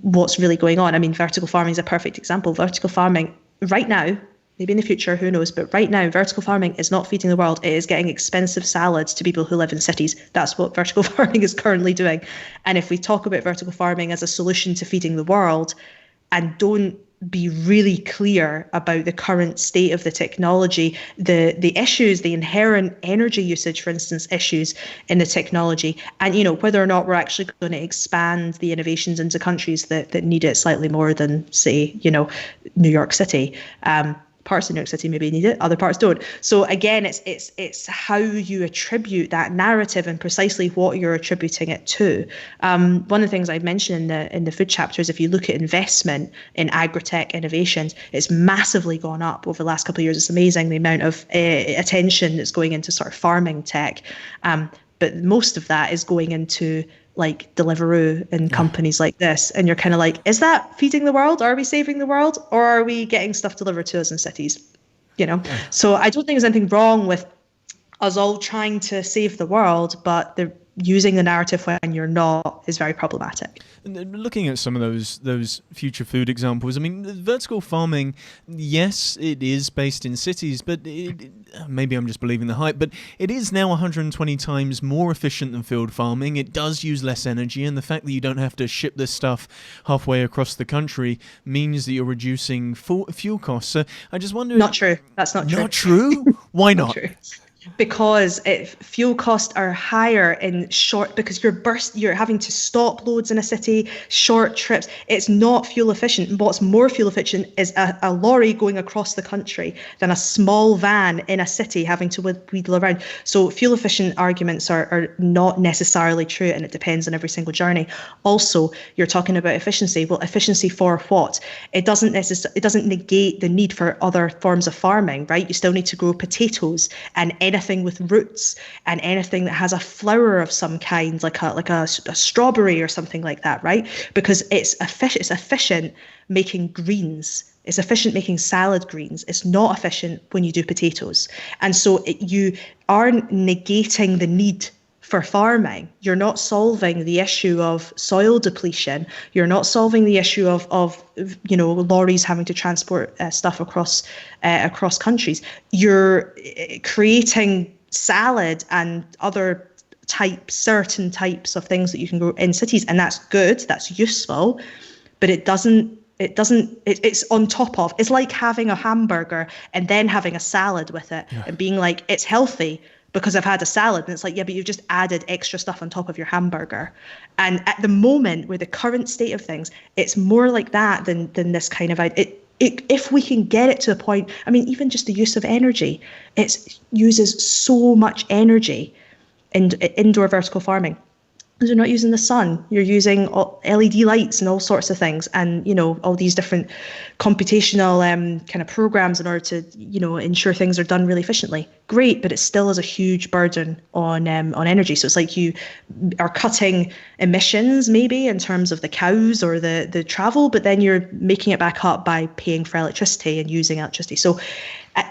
what's really going on. I mean, vertical farming is a perfect example. Vertical farming right now, maybe in the future, who knows? But right now, vertical farming is not feeding the world. It is getting expensive salads to people who live in cities. That's what vertical farming is currently doing. And if we talk about vertical farming as a solution to feeding the world and don't be really clear about the current state of the technology, the issues, the inherent energy usage, for instance, issues in the technology, and whether or not we're actually going to expand the innovations into countries that need it slightly more than, say, New York City. Parts of New York City maybe need it, other parts don't. So again, it's how you attribute that narrative and precisely what you're attributing it to. One of the things I mentioned in the food chapter is if you look at investment in agri-tech innovations, it's massively gone up over the last couple of years. It's amazing the amount of attention that's going into sort of farming tech. But most of that is going into like Deliveroo and companies like this. And you're kind of like, is that feeding the world? Are we saving the world? Or are we getting stuff delivered to us in cities? So I don't think there's anything wrong with us all trying to save the world, but using the narrative when you're not is very problematic. And looking at some of those future food examples, I mean, vertical farming, yes, it is based in cities, but maybe I'm just believing the hype, but it is now 120 times more efficient than field farming. It does use less energy, and the fact that you don't have to ship this stuff halfway across the country means that you're reducing fuel costs. So I just wonder... Not true. That's not true. Not true? Why not? True. Because fuel costs are higher in short, because you're having to stop loads in a city, short trips. It's not fuel efficient. What's more fuel efficient is a lorry going across the country than a small van in a city having to wheedle around. So fuel efficient arguments are not necessarily true, and it depends on every single journey. Also, you're talking about efficiency. Well, efficiency for what? It doesn't negate the need for other forms of farming, right? You still need to grow potatoes and anything with roots and anything that has a flower of some kind, like a strawberry or something like that, right? Because it's efficient making greens. It's efficient making salad greens. It's not efficient when you do potatoes. And so you are negating the need for farming. You're not solving the issue of soil depletion. You're not solving the issue of lorries having to transport stuff across countries. You're creating salad and other certain types of things that you can grow in cities, and that's good. That's useful, but it's on top of. It's like having a hamburger and then having a salad with it and being like, it's healthy because I've had a salad. And it's like, yeah, but you've just added extra stuff on top of your hamburger. And at the moment, with the current state of things, it's more like that than this kind of if we can get it to a point, I mean, even just the use of energy, it uses so much energy in indoor vertical farming. You're not using the sun. You're using LED lights and all sorts of things, and all these different computational kind of programs in order to ensure things are done really efficiently. Great, but it still is a huge burden on energy. So it's like you are cutting emissions maybe in terms of the cows or the travel, but then you're making it back up by paying for electricity and using electricity. So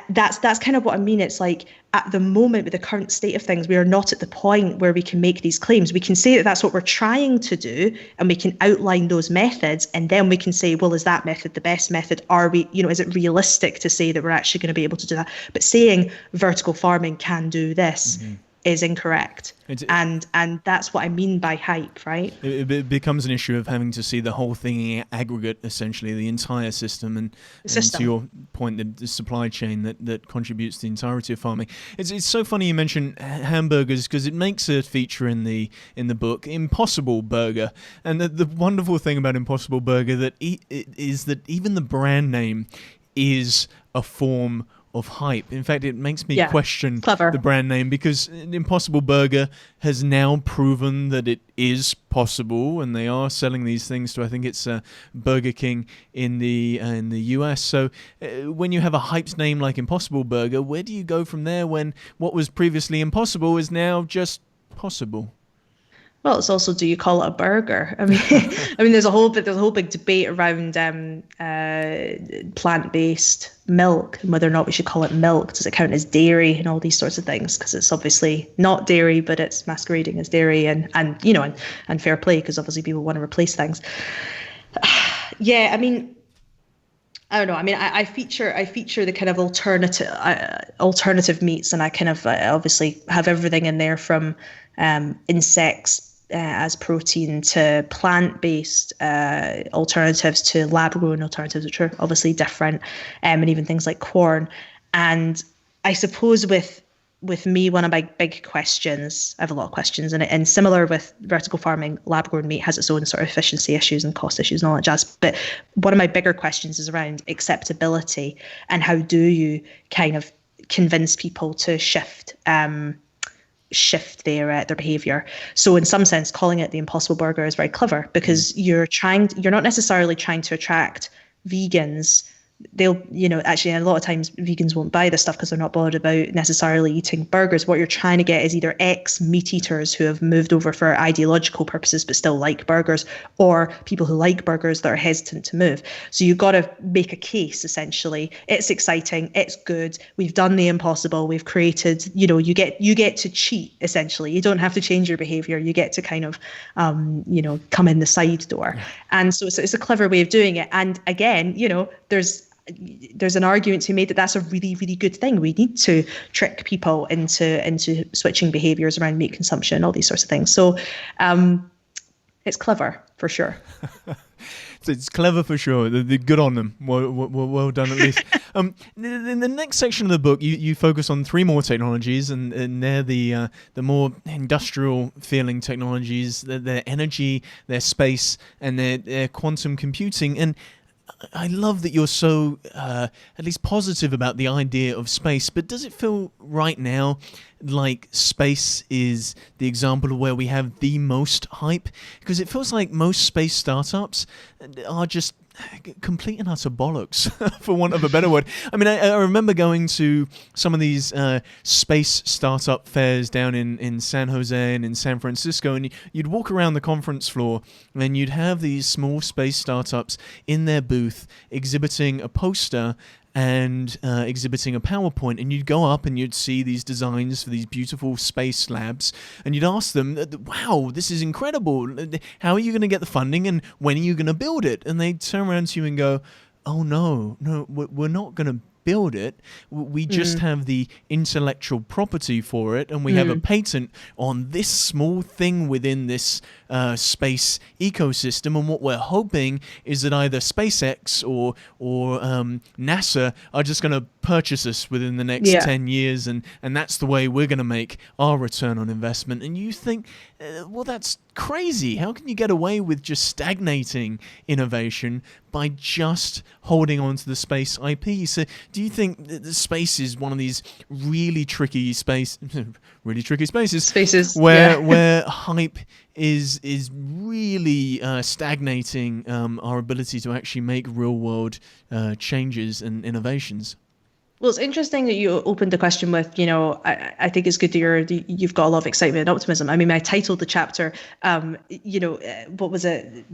that's kind of what I mean. It's like at the moment, with the current state of things, we are not at the point where we can make these claims. We can say that that's what we're trying to do, and we can outline those methods, and then we can say, well, is that method the best method? Are we, is it realistic to say that we're actually going to be able to do that? But saying vertical farming can do this is incorrect. And that's what I mean by hype, right? It becomes an issue of having to see the whole thing in aggregate, essentially, the entire system, and to your point, the supply chain that contributes to the entirety of farming. It's so funny you mention hamburgers, because it makes a feature in the book, Impossible Burger. And the wonderful thing about Impossible Burger is that even the brand name is a form of hype. In fact, it makes me Yeah, question clever. the brand name, because Impossible Burger has now proven that it is possible, and they are selling these things to, I think it's Burger King in the US. So when you have a hyped name like Impossible Burger, where do you go from there when what was previously impossible is now just possible? Well, it's also, do you call it a burger? I mean, I mean, there's a whole big debate around plant-based milk and whether or not we should call it milk. Does it count as dairy and all these sorts of things? Because it's obviously not dairy, but it's masquerading as dairy, and fair play, because obviously people want to replace things. Yeah, I mean, I don't know. I mean, I feature the kind of alternative meats, and I kind of obviously have everything in there from insects as protein to plant-based alternatives to lab-grown alternatives, which are obviously different, and even things like corn. And I suppose with me, one of my big questions, I have a lot of questions, and similar with vertical farming, lab-grown meat has its own sort of efficiency issues and cost issues and all that jazz. But one of my bigger questions is around acceptability, and how do you kind of convince people to shift their behavior. So in some sense, calling it the Impossible Burger is very clever, because you're not necessarily trying to attract vegans. They'll, actually a lot of times vegans won't buy this stuff because they're not bothered about necessarily eating burgers. What you're trying to get is either ex-meat eaters who have moved over for ideological purposes but still like burgers, or people who like burgers that are hesitant to move. So you've got to make a case, essentially. It's exciting, it's good, we've done the impossible, we've created, you get to cheat, essentially. You don't have to change your behavior, you get to kind of come in the side door. And so it's a clever way of doing it. And again, there's an argument to be made that that's a really, really good thing. We need to trick people into switching behaviors around meat consumption, all these sorts of things. So it's clever, for sure. It's clever for sure. They're good on them. Well done, at least. In the next section of the book, you focus on 3 more technologies, and they're the more industrial feeling technologies. Their energy, their space, and their quantum computing. And I love that you're so at least positive about the idea of space, but does it feel right now like space is the example of where we have the most hype? Because it feels like most space startups are just complete and utter bollocks, for want of a better word. I mean, I remember going to some of these space startup fairs down in San Jose and in San Francisco, and you'd walk around the conference floor and you'd have these small space startups in their booth exhibiting a poster and exhibiting a PowerPoint, and you'd go up and you'd see these designs for these beautiful space labs, and you'd ask them, wow, this is incredible, how are you going to get the funding, and when are you going to build it? And they'd turn around to you and go, oh no, we're not going to build it, we just have the intellectual property for it, and we have a patent on this small thing within this space ecosystem, and what we're hoping is that either SpaceX or NASA are just going to purchase us within the next 10 years, and that's the way we're going to make our return on investment. And you think, well, that's crazy. How can you get away with just stagnating innovation by just holding on to the space IP? So do you think that the space is one of these really tricky spaces where hype is really stagnating our ability to actually make real world changes and innovations? Well, it's interesting that you opened the question with, I think it's good that you've got a lot of excitement and optimism. I mean, I titled the chapter, what was it?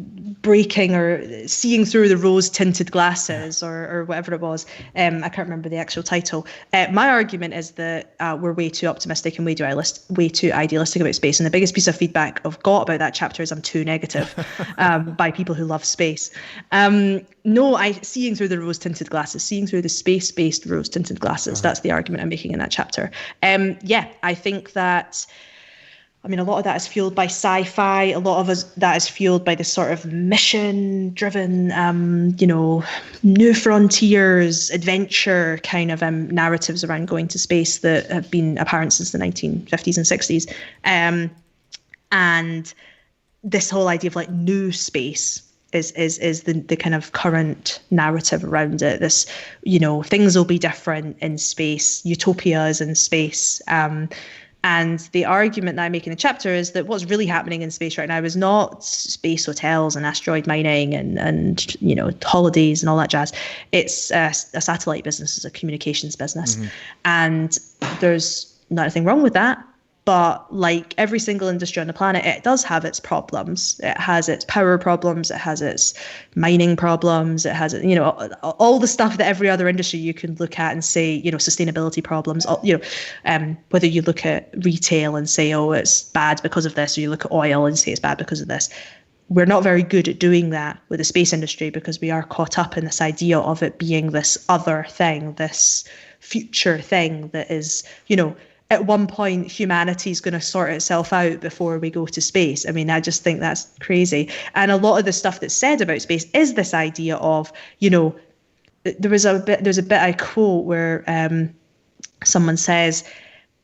Breaking or seeing through the rose-tinted glasses, or whatever it was. I can't remember the actual title. My argument is that we're way too optimistic and way too idealistic about space. And the biggest piece of feedback I've got about that chapter is I'm too negative by people who love space. No, seeing through the rose-tinted glasses, seeing through the space-based rose-tinted glasses. That's the argument I'm making in that chapter. I think that, a lot of that is fueled by sci-fi. A lot of that is fueled by this sort of mission-driven, new frontiers, adventure kind of narratives around going to space that have been apparent since the 1950s and 60s. And this whole idea of like new space is the kind of current narrative around it. This, things will be different in space. Utopia is in space. And the argument that I make in the chapter is that what's really happening in space right now is not space hotels and asteroid mining and holidays and all that jazz. It's a satellite business, it's a communications business. And there's nothing wrong with that. But like every single industry on the planet, it does have its problems. It has its power problems. It has its mining problems. It has, all the stuff that every other industry you can look at and say, sustainability problems. Whether you look at retail and say, oh, it's bad because of this, or you look at oil and say it's bad because of this. We're not very good at doing that with the space industry because we are caught up in this idea of it being this other thing, this future thing that is, at one point, humanity is going to sort itself out before we go to space. I mean, I just think that's crazy. And a lot of the stuff that's said about space is this idea of, there's a bit I quote where someone says,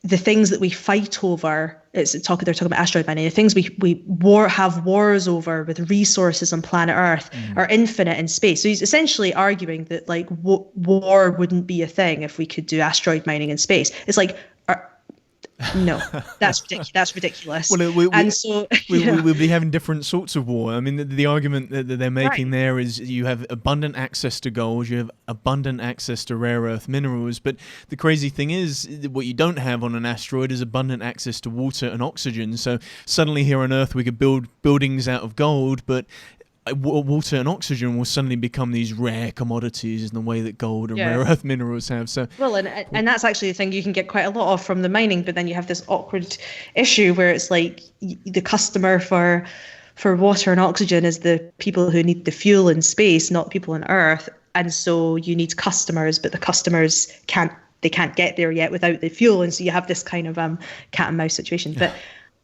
the things that we fight over, they're talking about asteroid mining, the things we have wars over with resources on planet Earth are infinite in space. So he's essentially arguing that like war wouldn't be a thing if we could do asteroid mining in space. It's like, no, that's ridiculous. Well, we'll be having different sorts of war. I mean, the argument that they're making there is you have abundant access to gold, you have abundant access to rare earth minerals, but the crazy thing is what you don't have on an asteroid is abundant access to water and oxygen. So suddenly here on Earth we could build buildings out of gold, but water and oxygen will suddenly become these rare commodities in the way that gold and rare earth minerals have. So and that's actually the thing you can get quite a lot of from the mining, but then you have this awkward issue where it's like the customer for water and oxygen is the people who need the fuel in space, not people on Earth. And so you need customers, but the customers can't get there yet without the fuel, and so you have this kind of cat and mouse situation. But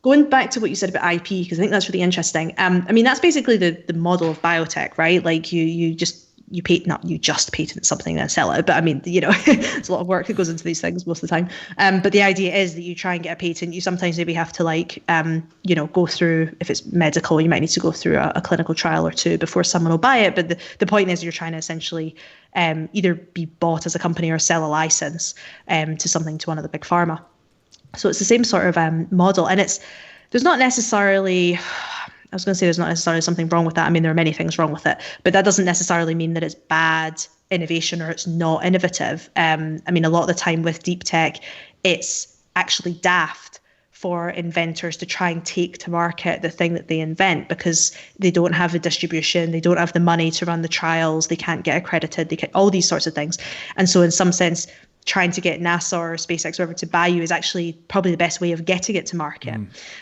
going back to what you said about IP, because I think that's really interesting. I mean, that's basically the model of biotech, right? Like you just patent something and sell it. But I mean, there's a lot of work that goes into these things most of the time. But the idea is that you try and get a patent. You sometimes maybe have to go through, if it's medical, you might need to go through a clinical trial or two before someone will buy it. But the point is you're trying to essentially either be bought as a company or sell a license to one of the big pharma. So it's the same sort of model, and there's not necessarily something wrong with that. I mean, there are many things wrong with it, but that doesn't necessarily mean that it's bad innovation or it's not innovative. I mean, a lot of the time with deep tech, it's actually daft for inventors to try and take to market the thing that they invent because they don't have the distribution, they don't have the money to run the trials, they can't get accredited, all these sorts of things. And so in some sense, trying to get NASA or SpaceX or whatever to buy you is actually probably the best way of getting it to market.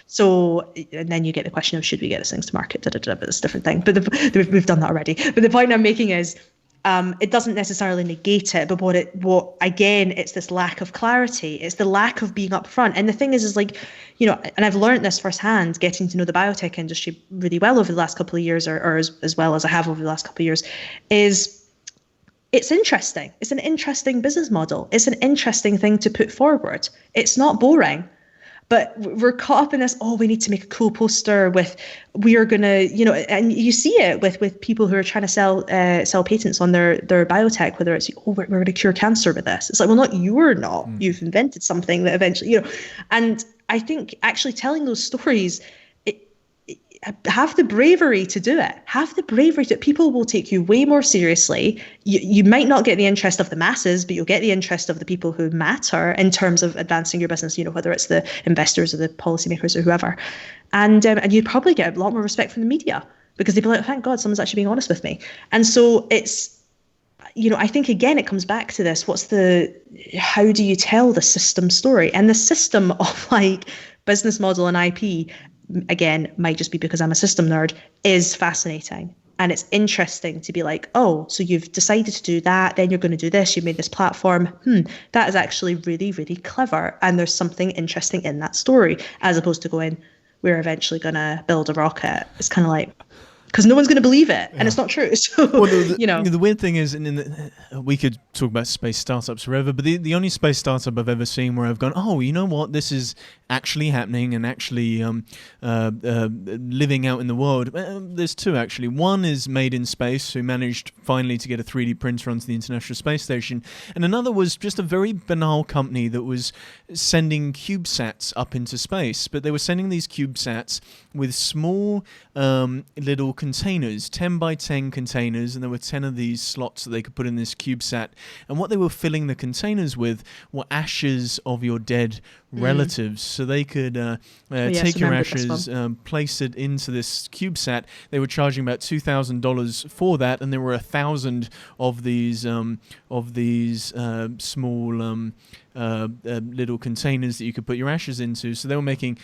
So, and then you get the question of should we get these things to market? But it's a different thing. But we've done that already. But the point I'm making is it doesn't necessarily negate it, but what again, it's this lack of clarity. It's the lack of being upfront. And the thing is like, and I've learned this firsthand, getting to know the biotech industry really well over the last couple of years, or as well as I have over the last couple of years, is it's interesting. It's an interesting business model. It's an interesting thing to put forward. It's not boring, but we're caught up in this, we need to make a cool poster we are going to, and you see it with people who are trying to sell patents on their biotech, whether it's, we're going to cure cancer with this. It's like, well, you're not. You've invented something that eventually, and I think actually telling those stories, have the bravery to do it. Have the bravery to. People will take you way more seriously. You might not get the interest of the masses, but you'll get the interest of the people who matter in terms of advancing your business. Whether it's the investors or the policymakers or whoever, and you'd probably get a lot more respect from the media because they'd be like, "Thank God, someone's actually being honest with me." And so it's, I think again it comes back to this. How do you tell the system story? And the system of like business model and IP, again, might just be because I'm a system nerd, is fascinating. And it's interesting to be like, so you've decided to do that, then you're going to do this, you've made this platform. That is actually really, really clever. And there's something interesting in that story, as opposed to going, we're eventually going to build a rocket. It's kind of like, because no one's going to believe it, and it's not true. So, Well, the weird thing is, we could talk about space startups forever, but the only space startup I've ever seen where I've gone, oh, you know what, this is actually happening and actually living out in the world. There's two, actually. One is Made in Space, who managed finally to get a 3D printer onto the International Space Station, and another was just a very banal company that was sending CubeSats up into space, but they were sending these CubeSats with small little containers, 10 by 10 containers, and there were 10 of these slots that they could put in this CubeSat, and what they were filling the containers with were ashes of your dead relatives, so they could take your ashes, place it into this CubeSat. They were charging about $2,000 for that, and there were 1,000 of these small little containers that you could put your ashes into. So they were making,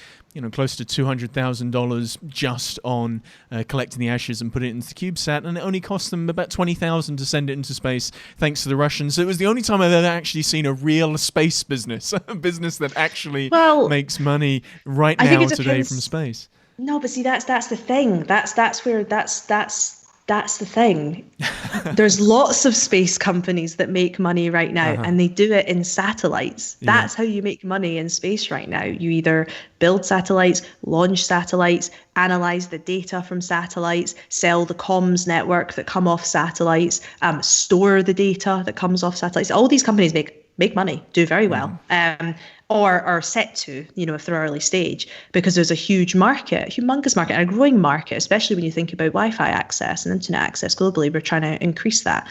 close to $200,000 just on collecting the ashes and putting it into the CubeSat, and it only cost them about $20,000 to send it into space, thanks to the Russians. So it was the only time I've ever actually seen a real space business, a business that actually makes money right now today from space. No, but see, that's the thing. That's the thing. There's lots of space companies that make money right now, and they do it in satellites. That's how you make money in space right now. You either build satellites, launch satellites, analyze the data from satellites, sell the comms network that come off satellites, store the data that comes off satellites. All these companies make money, do very well. Or are set to, if they're early stage, because there's a huge market, humongous market, and a growing market, especially when you think about Wi-Fi access and internet access globally. We're trying to increase that.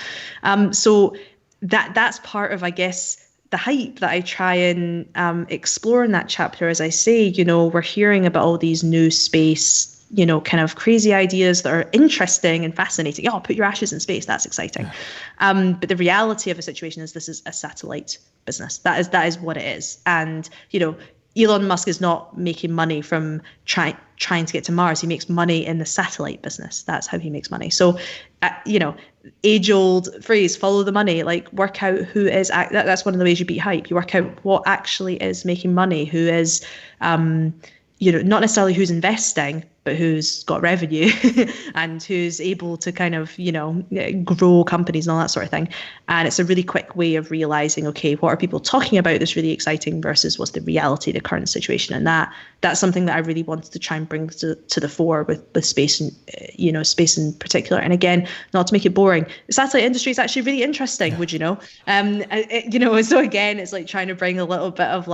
So that's part of, I guess, the hype that I try and explore in that chapter. As I say, we're hearing about all these new space, kind of crazy ideas that are interesting and fascinating. Oh, put your ashes in space. That's exciting. But the reality of the situation is this is a satellite business. That is what it is. And, Elon Musk is not making money from trying to get to Mars. He makes money in the satellite business. That's how he makes money. So, age-old phrase, follow the money, like work out who is, that's one of the ways you beat hype. You work out what actually is making money, who is, not necessarily who's investing, but who's got revenue and who's able to kind of, grow companies and all that sort of thing. And it's a really quick way of realizing, okay, what are people talking about that's really exciting versus what's the reality of the current situation? And that's something that I really wanted to try and bring to the fore with space and, space in particular. And again, not to make it boring, the satellite industry is actually really interesting, would you know? So again, it's like trying to bring a little bit of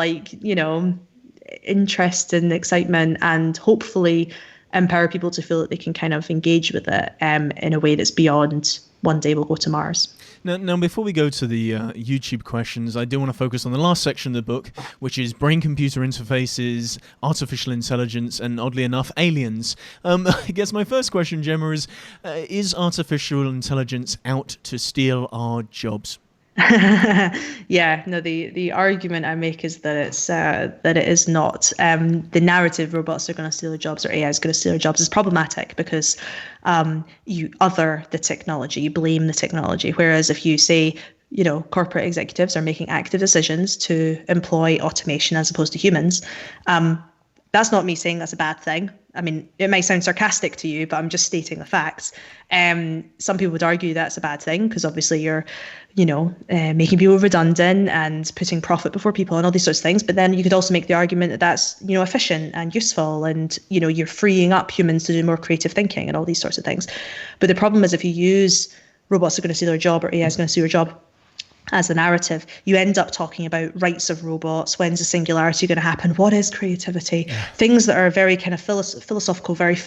interest and excitement, and hopefully empower people to feel that they can kind of engage with it in a way that's beyond one day we'll go to Mars. Now, before we go to the YouTube questions, I do want to focus on the last section of the book, which is brain-computer interfaces, artificial intelligence, and oddly enough, aliens. I guess my first question, Gemma, is artificial intelligence out to steal our jobs? Yeah, no, the argument I make is that it is not. The narrative robots are going to steal our jobs or AI is going to steal our jobs is problematic because you other the technology, you blame the technology. Whereas if you say, corporate executives are making active decisions to employ automation as opposed to humans, that's not me saying that's a bad thing. I mean, it might sound sarcastic to you, but I'm just stating the facts. Some people would argue that's a bad thing because obviously you're, making people redundant and putting profit before people and all these sorts of things. But then you could also make the argument that that's, efficient and useful and, you're freeing up humans to do more creative thinking and all these sorts of things. But the problem is if you use robots are going to steal their job or AI is going to steal your job as the narrative, you end up talking about rights of robots, when's the singularity going to happen, what is creativity, things that are very kind of philosophical, very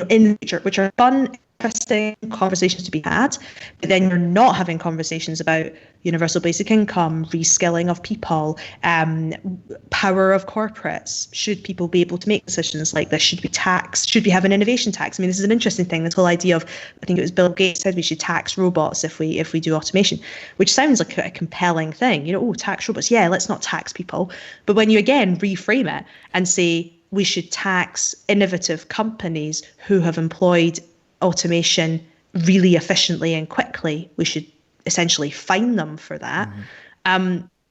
in nature, which are fun, interesting conversations to be had, but then you're not having conversations about universal basic income, reskilling of people, power of corporates. Should people be able to make decisions like this? Should we tax? Should we have an innovation tax? I mean, this is an interesting thing. This whole idea of, I think it was Bill Gates said we should tax robots if we do automation, which sounds like a compelling thing. Tax robots. Yeah, let's not tax people. But when you again reframe it and say we should tax innovative companies who have employed automation really efficiently and quickly, we should essentially fine them for that.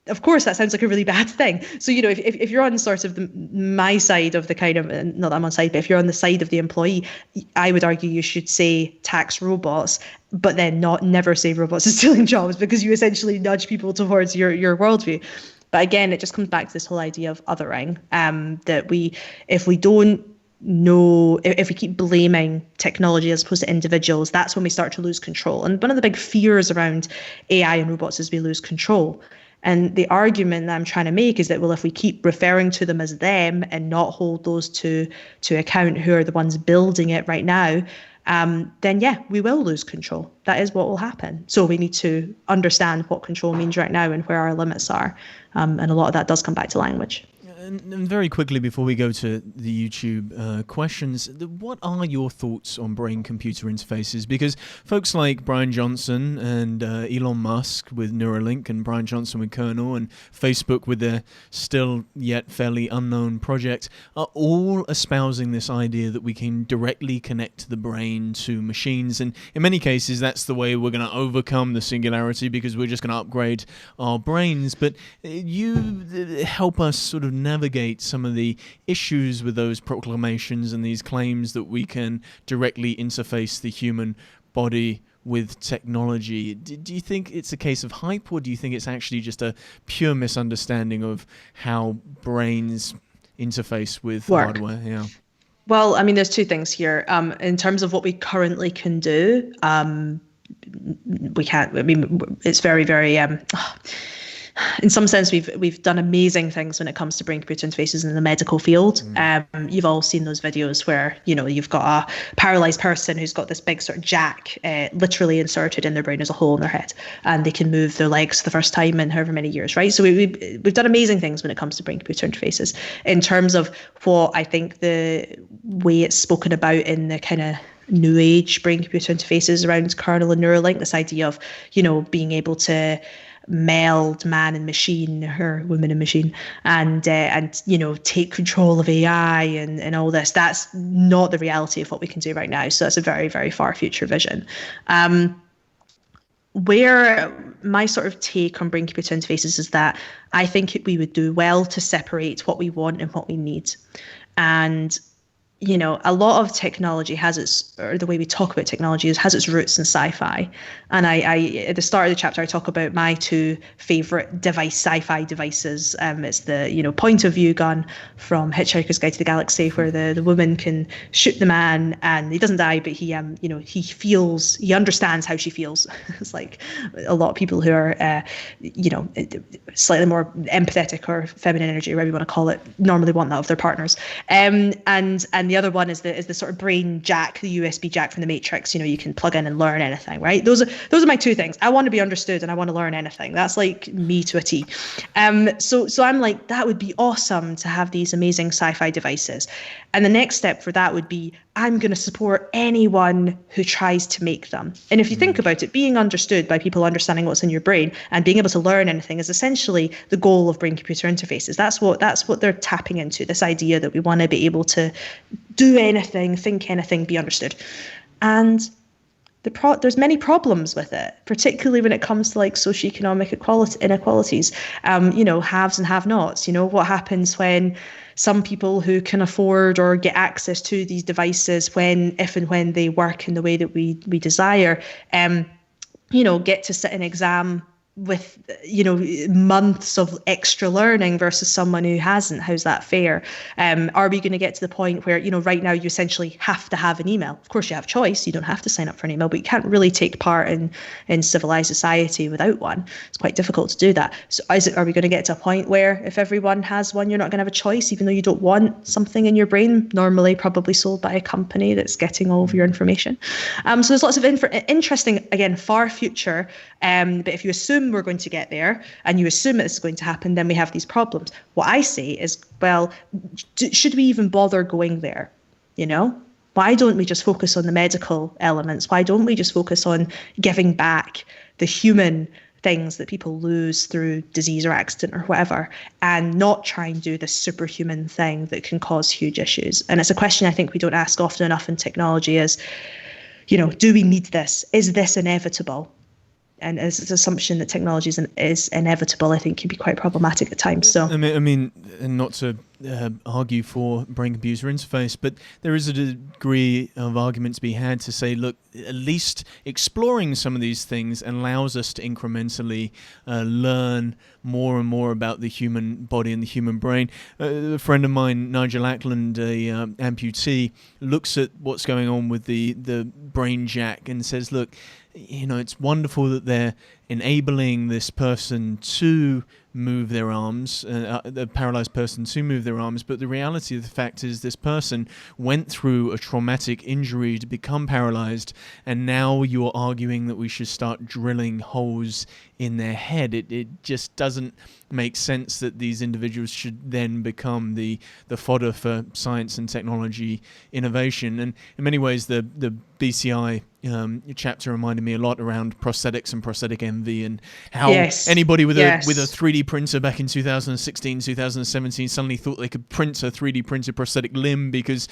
of course, that sounds like a really bad thing. So, if you're on sort of my side of the kind of, not that I'm on side, but if you're on the side of the employee, I would argue you should say tax robots, but then never say robots are stealing jobs, because you essentially nudge people towards your worldview. But again, it just comes back to this whole idea of othering, that if we don't know, if we keep blaming technology as opposed to individuals, that's when we start to lose control. And one of the big fears around AI and robots is we lose control. And the argument that I'm trying to make is that, well, if we keep referring to them as them and not hold those to account who are the ones building it right now, then yeah, we will lose control. That is what will happen. So we need to understand what control means right now and where our limits are. And a lot of that does come back to language. And very quickly, before we go to the YouTube questions, what are your thoughts on brain-computer interfaces? Because folks like Brian Johnson and Elon Musk with Neuralink, and Brian Johnson with Kernel, and Facebook with their still yet fairly unknown project, are all espousing this idea that we can directly connect the brain to machines. And in many cases, that's the way we're going to overcome the singularity, because we're just going to upgrade our brains. But you help us sort of navigate some of the issues with those proclamations and these claims that we can directly interface the human body with technology. Do you think it's a case of hype, or do you think it's actually just a pure misunderstanding of how brains interface with hardware? Yeah. Well, I mean, there's two things here. In terms of what we currently can do, we can't. I mean, it's very, very. In some sense, we've done amazing things when it comes to brain-computer interfaces in the medical field. You've all seen those videos where, you've got a paralyzed person who's got this big sort of jack literally inserted in their brain as a hole in their head, and they can move their legs for the first time in however many years, right? So we've done amazing things when it comes to brain-computer interfaces. In terms of what I think the way it's spoken about in the kind of new age brain-computer interfaces around kernel and Neuralink, this idea of, being able to meld man and machine, or woman and machine, and take control of AI and all this. That's not the reality of what we can do right now. So that's a very, very far future vision. Where my sort of take on brain-computer interfaces is that I think we would do well to separate what we want and what we need. And a lot of technology or the way we talk about technology has its roots in sci-fi. And I at the start of the chapter, I talk about my two favorite sci-fi devices. It's the, point of view gun from Hitchhiker's Guide to the Galaxy, where the woman can shoot the man and he doesn't die, but he understands how she feels. It's like a lot of people who are, slightly more empathetic or feminine energy, or whatever you want to call it, normally want that of their partners. And the other one is the sort of brain jack, the USB jack from the Matrix. You can plug in and learn anything, right? Those are my two things. I want to be understood and I want to learn anything. That's like me to a T. So I'm like, that would be awesome to have these amazing sci-fi devices. And the next step for that would be, I'm going to support anyone who tries to make them. And if you think about it, being understood by people understanding what's in your brain and being able to learn anything is essentially the goal of brain-computer interfaces. That's what they're tapping into, this idea that we want to be able to do anything, think anything, be understood. And there's many problems with it, particularly when it comes to like socioeconomic inequalities, haves and have-nots. What happens when some people who can afford or get access to these devices, if and when they work in the way that we desire, get to sit an exam with months of extra learning versus someone who hasn't. How's that fair? Are we going to get to the point where right now you essentially have to have an email? Of course you have choice, you don't have to sign up for an email, but you can't really take part in civilized society without one. It's quite difficult to do that. So are we going to get to a point where if everyone has one, you're not going to have a choice, even though you don't want something in your brain, normally probably sold by a company that's getting all of your information? So there's lots of interesting, again, far future, but if you assume we're going to get there and you assume this is going to happen, then we have these problems. What I say is, well, should we even bother going there? Why don't we just focus on the medical elements? Why don't we just focus on giving back the human things that people lose through disease or accident or whatever, and not try and do this superhuman thing that can cause huge issues? And it's a question I think we don't ask often enough in technology is, do we need this? Is this inevitable? and as an assumption that technology is inevitable, I think can be quite problematic at times. So I mean, and not to argue for brain-computer interface, but there is a degree of argument to be had to say, look, at least exploring some of these things allows us to incrementally learn more and more about the human body and the human brain. A friend of mine, Nigel Ackland, a amputee, looks at what's going on with the brain jack and says, look, it's wonderful that they're enabling this person to move their arms, the paralyzed person to move their arms, but the reality of the fact is this person went through a traumatic injury to become paralyzed, and now you're arguing that we should start drilling holes in their head. It just doesn't make sense that these individuals should then become the fodder for science and technology innovation. And in many ways, the BCI chapter reminded me a lot around prosthetics and prosthetic envy, and how anybody with a 3D printer back in 2016, 2017 suddenly thought they could print a 3D printed prosthetic limb because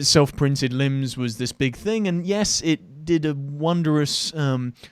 self-printed limbs was this big thing. And yes, it did a wondrous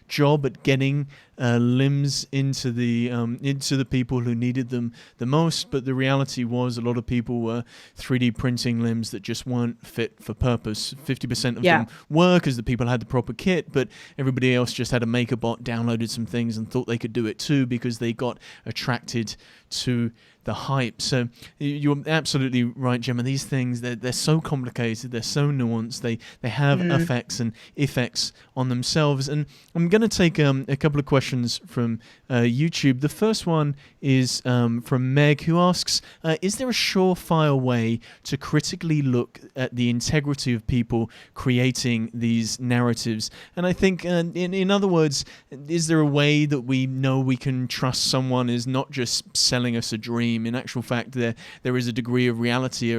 job at getting limbs into the people who needed them the most, but the reality was a lot of people were 3D printing limbs that just weren't fit for purpose. 50% of them were because the people had the proper kit, but everybody else just had a MakerBot, downloaded some things and thought they could do it too because they got attracted to the hype. So you're absolutely right, Gemma. These things, they're so complicated, they're so nuanced, they have effects and effects on themselves. And I'm going to take a couple of questions from YouTube. The first one is from Meg, who asks, is there a surefire way to critically look at the integrity of people creating these narratives? And I think, in other words, is there a way that we know we can trust someone is not just selling us a dream? In actual fact, there is a degree of reality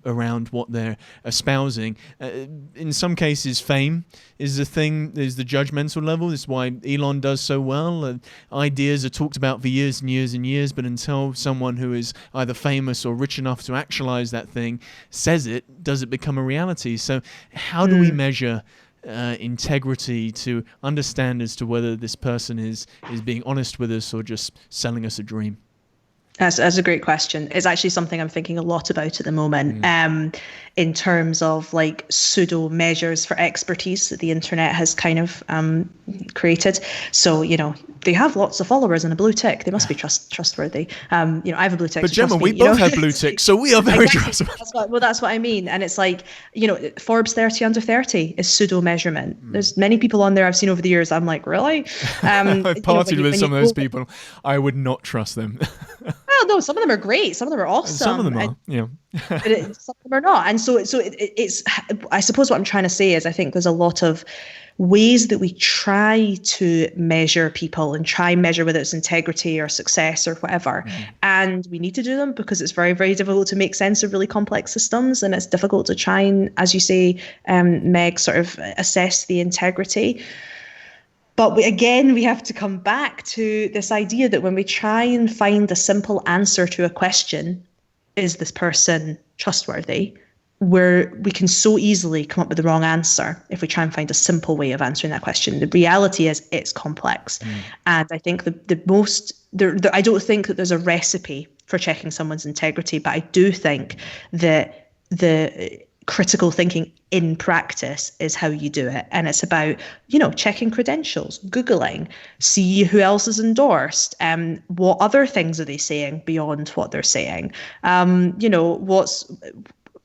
around what they're espousing. In some cases, fame is the thing, is the judgmental level. This is why Elon does so well. Ideas are talked about for years and years and years, but until someone who is either famous or rich enough to actualize that thing says it, does it become a reality? So how do we measure integrity to understand as to whether this person is being honest with us or just selling us a dream? That's a great question. It's actually something I'm thinking a lot about at the moment, in terms of like pseudo measures for expertise that the internet has kind of created. So, they have lots of followers and a blue tick. They must be trustworthy. I have a blue tick. But Gemma, we both have blue ticks, so we are very trustworthy. That's what I mean. And it's like, Forbes 30 under 30 is pseudo measurement. There's many people on there I've seen over the years. I'm like, really? I've partied with some of those people. I would not trust them. Well, no, some of them are great. Some of them are awesome. Some of them are, but some of them are not. And so it's, I suppose what I'm trying to say is I think there's a lot of ways that we try to measure people and try and measure whether it's integrity or success or whatever. And we need to do them because it's very, very difficult to make sense of really complex systems. And it's difficult to try and, as you say, Meg, sort of assess the integrity. But we have to come back to this idea that when we try and find a simple answer to a question, is this person trustworthy? Where we can so easily come up with the wrong answer if we try and find a simple way of answering that question. The reality is it's complex. And I think I don't think that there's a recipe for checking someone's integrity, but I do think that the critical thinking in practice is how you do it. And it's about, checking credentials, Googling, see who else is endorsed, what other things are they saying beyond what they're saying?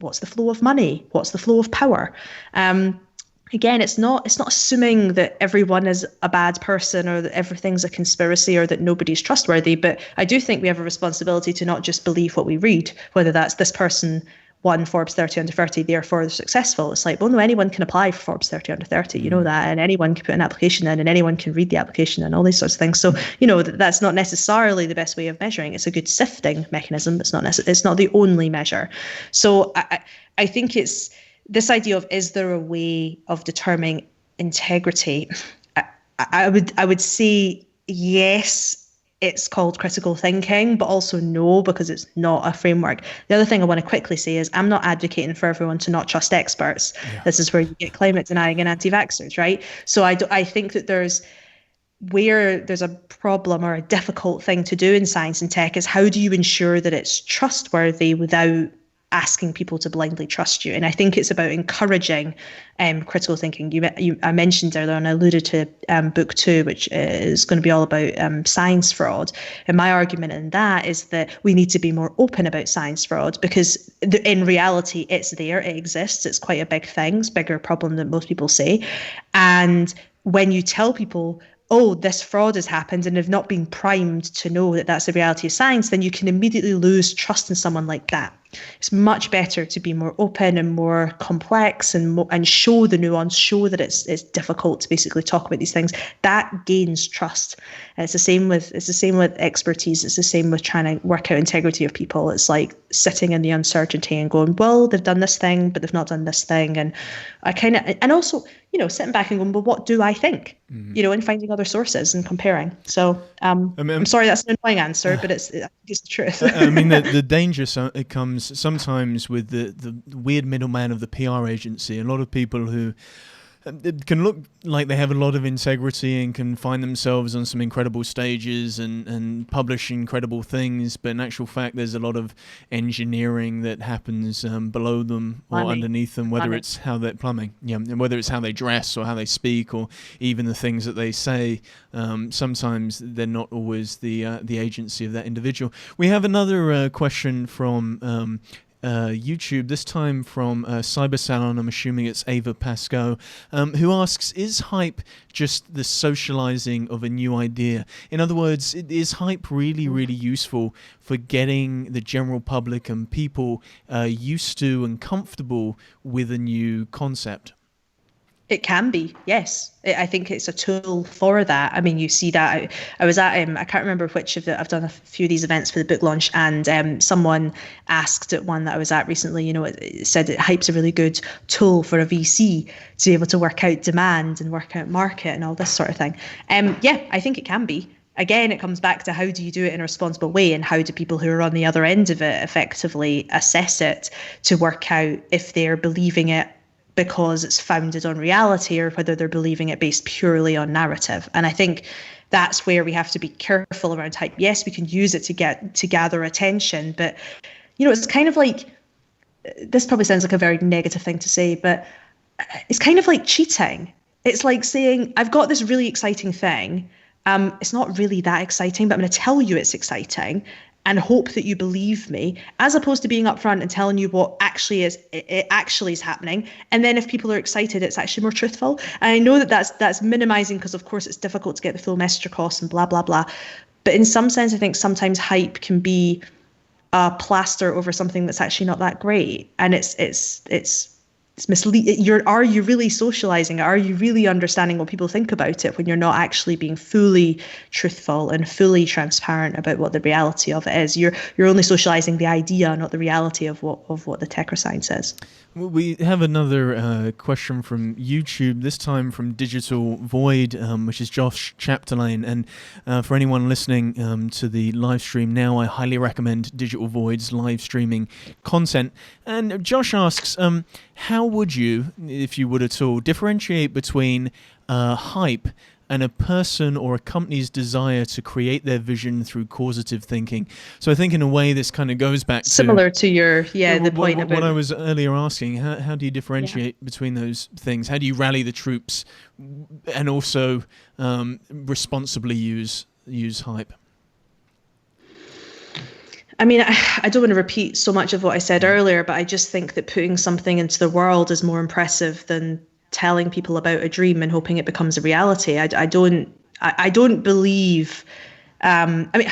What's the flow of money? What's the flow of power? Again, it's not assuming that everyone is a bad person or that everything's a conspiracy or that nobody's trustworthy. But I do think we have a responsibility to not just believe what we read, whether that's this person won Forbes 30 under 30, therefore they're successful. It's like, well, no, anyone can apply for Forbes 30 under 30, you know that, and anyone can put an application in and anyone can read the application and all these sorts of things. So, that's not necessarily the best way of measuring. It's a good sifting mechanism. It's not the only measure. So I think it's this idea of, is there a way of determining integrity? I would say yes. It's called critical thinking, but also no, because it's not a framework. The other thing I want to quickly say is I'm not advocating for everyone to not trust experts. Yeah. This is where you get climate denying and anti-vaxxers, right? So I think that where there's a problem or a difficult thing to do in science and tech is how do you ensure that it's trustworthy without asking people to blindly trust you? And I think it's about encouraging critical thinking. I mentioned earlier, and I alluded to book 2, which is going to be all about science fraud. And my argument in that is that we need to be more open about science fraud, because in reality, it's there, it exists, it's quite a big thing, it's a bigger problem than most people say. And when you tell people, oh, this fraud has happened, and have not been primed to know that that's the reality of science, then you can immediately lose trust in someone like that. It's much better to be more open and more complex and show the nuance, show that it's difficult to basically talk about these things. That gains trust. And it's the same with expertise. It's the same with trying to work out integrity of people. It's like sitting in the uncertainty and going, well, they've done this thing, but they've not done this thing. And and also, sitting back and going, well, what do I think? Mm-hmm. And finding other sources and comparing. So I'm sorry, that's an annoying answer, but it's the truth. The danger it comes sometimes with the weird middleman of the PR agency. A lot of people who can look like they have a lot of integrity and can find themselves on some incredible stages and publish incredible things, but in actual fact there's a lot of engineering that happens below them or underneath them, whether it's how they're and whether it's how they dress or how they speak or even the things that they say. Sometimes they're not always the agency of that individual. We have another question from YouTube, this time from Cyber Salon. I'm assuming it's Ava Pascoe, who asks, is hype just the socializing of a new idea? In other words, is hype really, really useful for getting the general public and people used to and comfortable with a new concept? It can be, yes. I think it's a tool for that. I mean, you see that. I was at, I can't remember which of I've done a few of these events for the book launch, and someone asked at one that I was at recently, it said that hype's a really good tool for a VC to be able to work out demand and work out market and all this sort of thing. Yeah, I think it can be. Again, it comes back to how do you do it in a responsible way, and how do people who are on the other end of it effectively assess it to work out if they're believing it because it's founded on reality or whether they're believing it based purely on narrative. And I think that's where we have to be careful around hype. Yes, we can use it to gather attention, but it's kind of like, this probably sounds like a very negative thing to say, but it's kind of like cheating. It's like saying, I've got this really exciting thing. It's not really that exciting, but I'm going to tell you it's exciting and hope that you believe me, as opposed to being upfront and telling you what actually is happening. And then if people are excited, it's actually more truthful. And I know that that's minimizing, because of course it's difficult to get the full message across and blah, blah, blah. But in some sense, I think sometimes hype can be a plaster over something that's actually not that great. And it's misleading. Are you really socializing? Are you really understanding what people think about it when you're not actually being fully truthful and fully transparent about what the reality of it is? You're only socializing the idea, not the reality of what the tech or science is. Well, we have another question from YouTube, this time from Digital Void, which is Josh Chapdelaine. And for anyone listening to the live stream now, I highly recommend Digital Void's live streaming content. And Josh asks, how would you, if you would at all, differentiate between hype and a person or a company's desire to create their vision through causative thinking? So I think in a way this kind of goes back similar to your the point about what I was earlier asking. How do you differentiate between those things? How do you rally the troops and also responsibly use hype? I mean, I don't want to repeat so much of what I said earlier, but I just think that putting something into the world is more impressive than telling people about a dream and hoping it becomes a reality. I don't believe. I mean,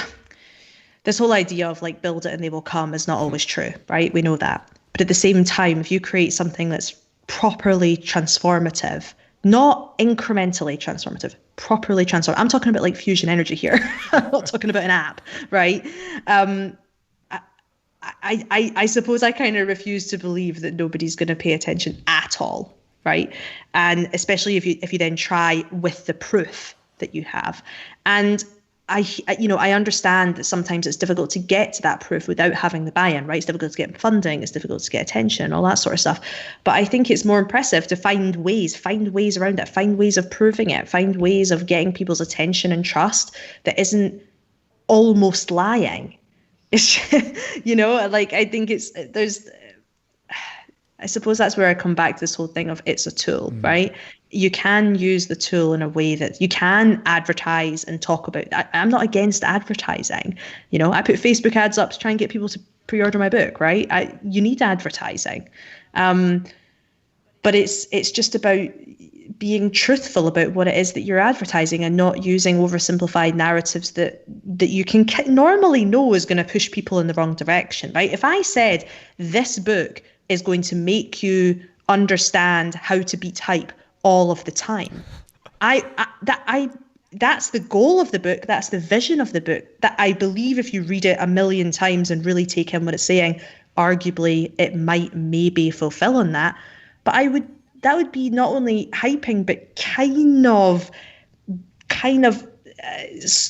this whole idea of like build it and they will come is not always true, right? We know that. But at the same time, if you create something that's properly transformative, not incrementally transformative, properly transformative. I'm talking about like fusion energy here. I'm not talking about an app, right? I suppose I kind of refuse to believe that nobody's going to pay attention at all, right? And especially if you then try with the proof that you have. And I understand that sometimes it's difficult to get to that proof without having the buy-in, right? It's difficult to get funding, it's difficult to get attention, all that sort of stuff. But I think it's more impressive to find ways around it, find ways of proving it, find ways of getting people's attention and trust that isn't almost lying. It's, I think I suppose that's where I come back to this whole thing of it's a tool, right? You can use the tool in a way that you can advertise and talk about. I'm not against advertising. I put Facebook ads up to try and get people to pre-order my book, right? You need advertising. But it's just about being truthful about what it is that you're advertising and not using oversimplified narratives that you can normally know is going to push people in the wrong direction, right? If I said this book is going to make you understand how to beat hype all of the time, that's the goal of the book. That's the vision of the book. That I believe if you read it a million times and really take in what it's saying, arguably it might maybe fulfill on that. But that would be not only hyping, but kind of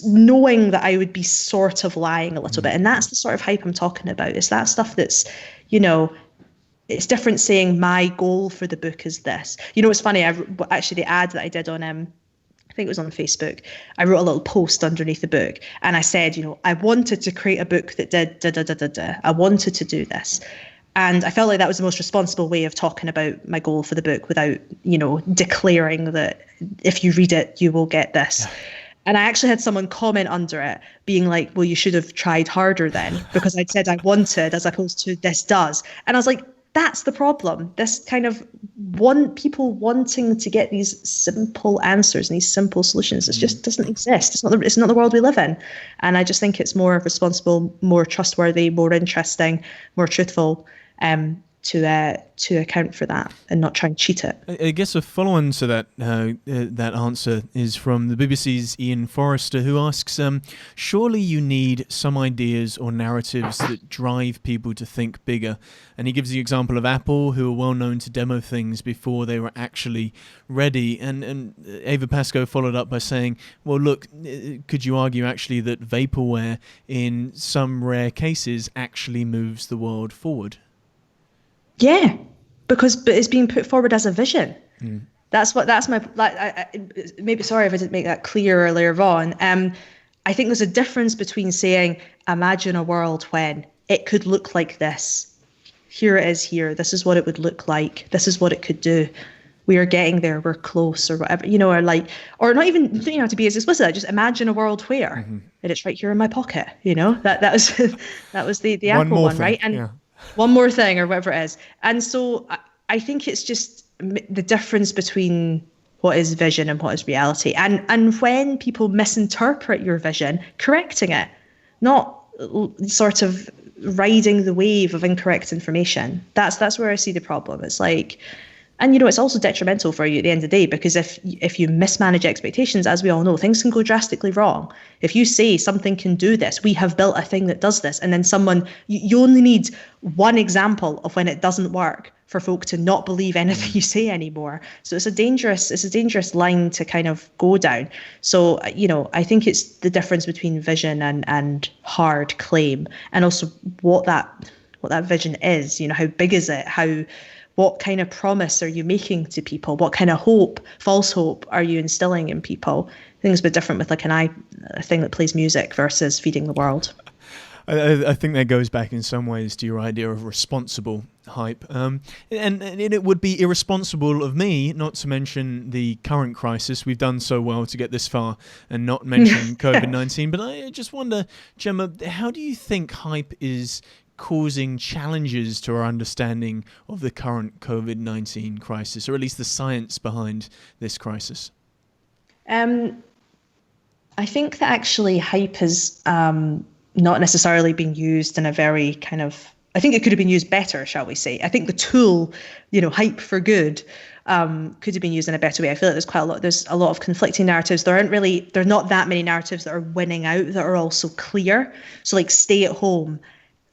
knowing that I would be sort of lying a little bit. And that's the sort of hype I'm talking about. It's that stuff that's, it's different saying my goal for the book is this. It's funny. Actually, the ad that I did on, I think it was on Facebook, I wrote a little post underneath the book and I said, I wanted to create a book that did da-da-da-da-da. I wanted to do this. And I felt like that was the most responsible way of talking about my goal for the book without, declaring that if you read it, you will get this. Yeah. And I actually had someone comment under it being like, well, you should have tried harder then, because I'd said I wanted as opposed to this does. And I was like, that's the problem. This kind of people wanting to get these simple answers and these simple solutions. It just doesn't exist. It's not the world we live in. And I just think it's more responsible, more trustworthy, more interesting, more truthful to account for that and not try and cheat it. I guess a follow-on to that answer is from the BBC's Ian Forrester, who asks, surely you need some ideas or narratives that drive people to think bigger. And he gives the example of Apple, who are well known to demo things before they were actually ready. And Ava Pascoe followed up by saying, well, look, could you argue actually that vaporware in some rare cases actually moves the world forward? Yeah, but it's being put forward as a vision. That's my, maybe, sorry if I didn't make that clear earlier on. I think there's a difference between saying, imagine a world when it could look like this. Here it is here. This is what it would look like. This is what it could do. We are getting there. We're close or whatever, or not even, to be as explicit, just imagine a world where, and it's right here in my pocket, that was the Apple one, right? And one more thing or whatever it is. And so I think it's just the difference between what is vision and what is reality. And when people misinterpret your vision, correcting it, not sort of riding the wave of incorrect information. That's where I see the problem. It's like, and it's also detrimental for you at the end of the day, because if you mismanage expectations, as we all know, things can go drastically wrong. If you say something can do this, we have built a thing that does this, and then you only need one example of when it doesn't work for folk to not believe anything you say anymore. So it's a dangerous line to kind of go down. So, I think it's the difference between vision and hard claim, and also what that vision is. How big is it? What kind of promise are you making to people? What kind of hope, false hope, are you instilling in people? I think it's a bit different with a thing that plays music versus feeding the world. I think that goes back in some ways to your idea of responsible hype. And it would be irresponsible of me not to mention the current crisis. We've done so well to get this far and not mention COVID-19. But I just wonder, Gemma, how do you think hype is causing challenges to our understanding of the current COVID-19 crisis, or at least the science behind this crisis? I think that actually hype has not necessarily been used in a very kind of, I think it could have been used better, shall we say. I think the tool, hype for good, could have been used in a better way. I feel like there's a lot of conflicting narratives. There are not that many narratives that are winning out that are also clear. So like stay at home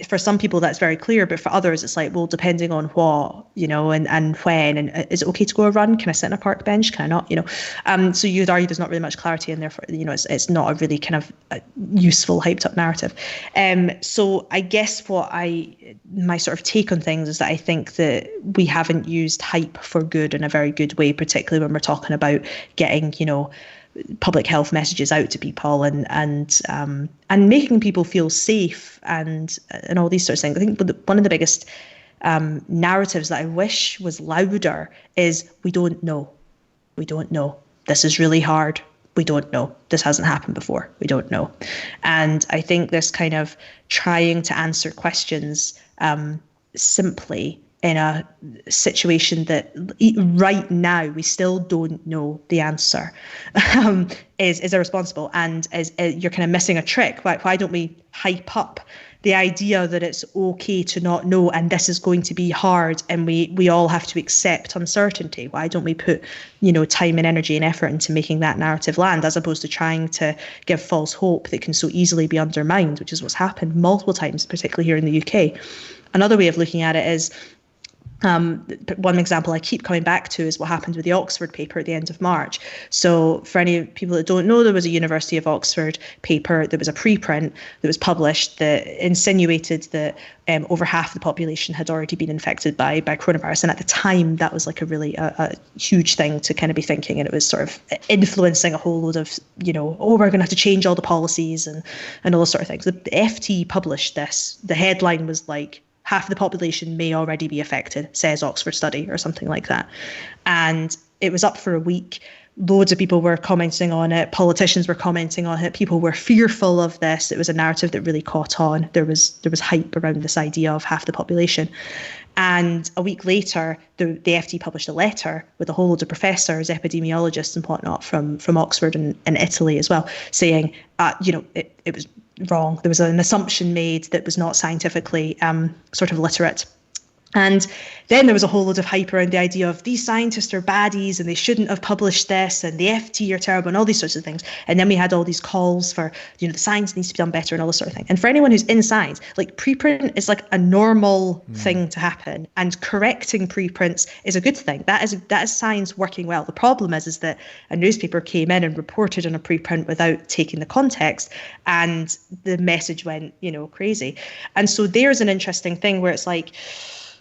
for some people that's very clear, but for others it's like, well, depending on what, and when, and is it okay to go a run? Can I sit on a park bench? Can I not? So you'd argue there's not really much clarity, and therefore, it's not a really kind of useful hyped up narrative. So I guess my sort of take on things is that I think that we haven't used hype for good in a very good way, particularly when we're talking about getting, public health messages out to people and making people feel safe and all these sorts of things. I think one of the biggest narratives that I wish was louder is we don't know. We don't know. This is really hard. We don't know. This hasn't happened before. We don't know. And I think this kind of trying to answer questions simply in a situation that right now we still don't know the answer is irresponsible, and you're kind of missing a trick. Why don't we hype up the idea that it's okay to not know, and this is going to be hard, and we all have to accept uncertainty? Why don't we put time and energy and effort into making that narrative land, as opposed to trying to give false hope that can so easily be undermined, which is what's happened multiple times, particularly here in the UK. Another way of looking at it is, one example I keep coming back to is what happened with the Oxford paper at the end of March. So for any people that don't know, there was a University of Oxford paper, there was a preprint that was published that insinuated that over half the population had already been infected by coronavirus. And at the time, that was like a really huge thing to kind of be thinking. And it was sort of influencing a whole load of, we're going to have to change all the policies and all those sort of things. The FT published this. The headline was like, half the population may already be affected, says Oxford study, or something like that. And it was up for a week. Loads of people were commenting on it. Politicians were commenting on it. People were fearful of this. It was a narrative that really caught on. There was hype around this idea of half the population. And a week later, the FT published a letter with a whole load of professors, epidemiologists and whatnot from Oxford and Italy as well, saying, it was wrong. There was an assumption made that was not scientifically sort of literate. And then there was a whole load of hype around the idea of these scientists are baddies and they shouldn't have published this, and the FT are terrible, and all these sorts of things. And then we had all these calls for, the science needs to be done better and all this sort of thing. And for anyone who's in science, like preprint is like a normal thing to happen, and correcting preprints is a good thing. That is science working well. The problem is that a newspaper came in and reported on a preprint without taking the context, and the message went, crazy. And so there's an interesting thing where it's like,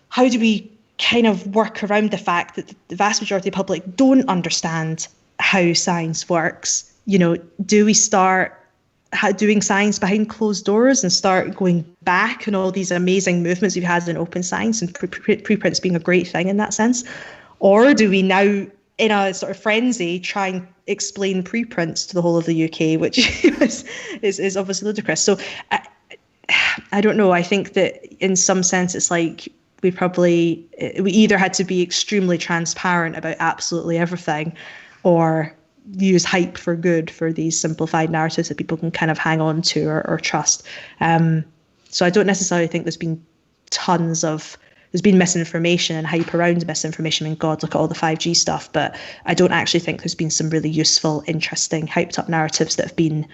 how do we kind of work around the fact that the vast majority of the public don't understand how science works? Do we start doing science behind closed doors and start going back on all these amazing movements we've had in open science, and preprints being a great thing in that sense? Or do we now, in a sort of frenzy, try and explain preprints to the whole of the UK, which is obviously ludicrous? So I don't know. I think that in some sense it's like, we either had to be extremely transparent about absolutely everything, or use hype for good for these simplified narratives that people can kind of hang on to or trust. So I don't necessarily think there's been misinformation and hype around misinformation. I mean, God, look at all the 5G stuff. But I don't actually think there's been some really useful, interesting, hyped up narratives that have been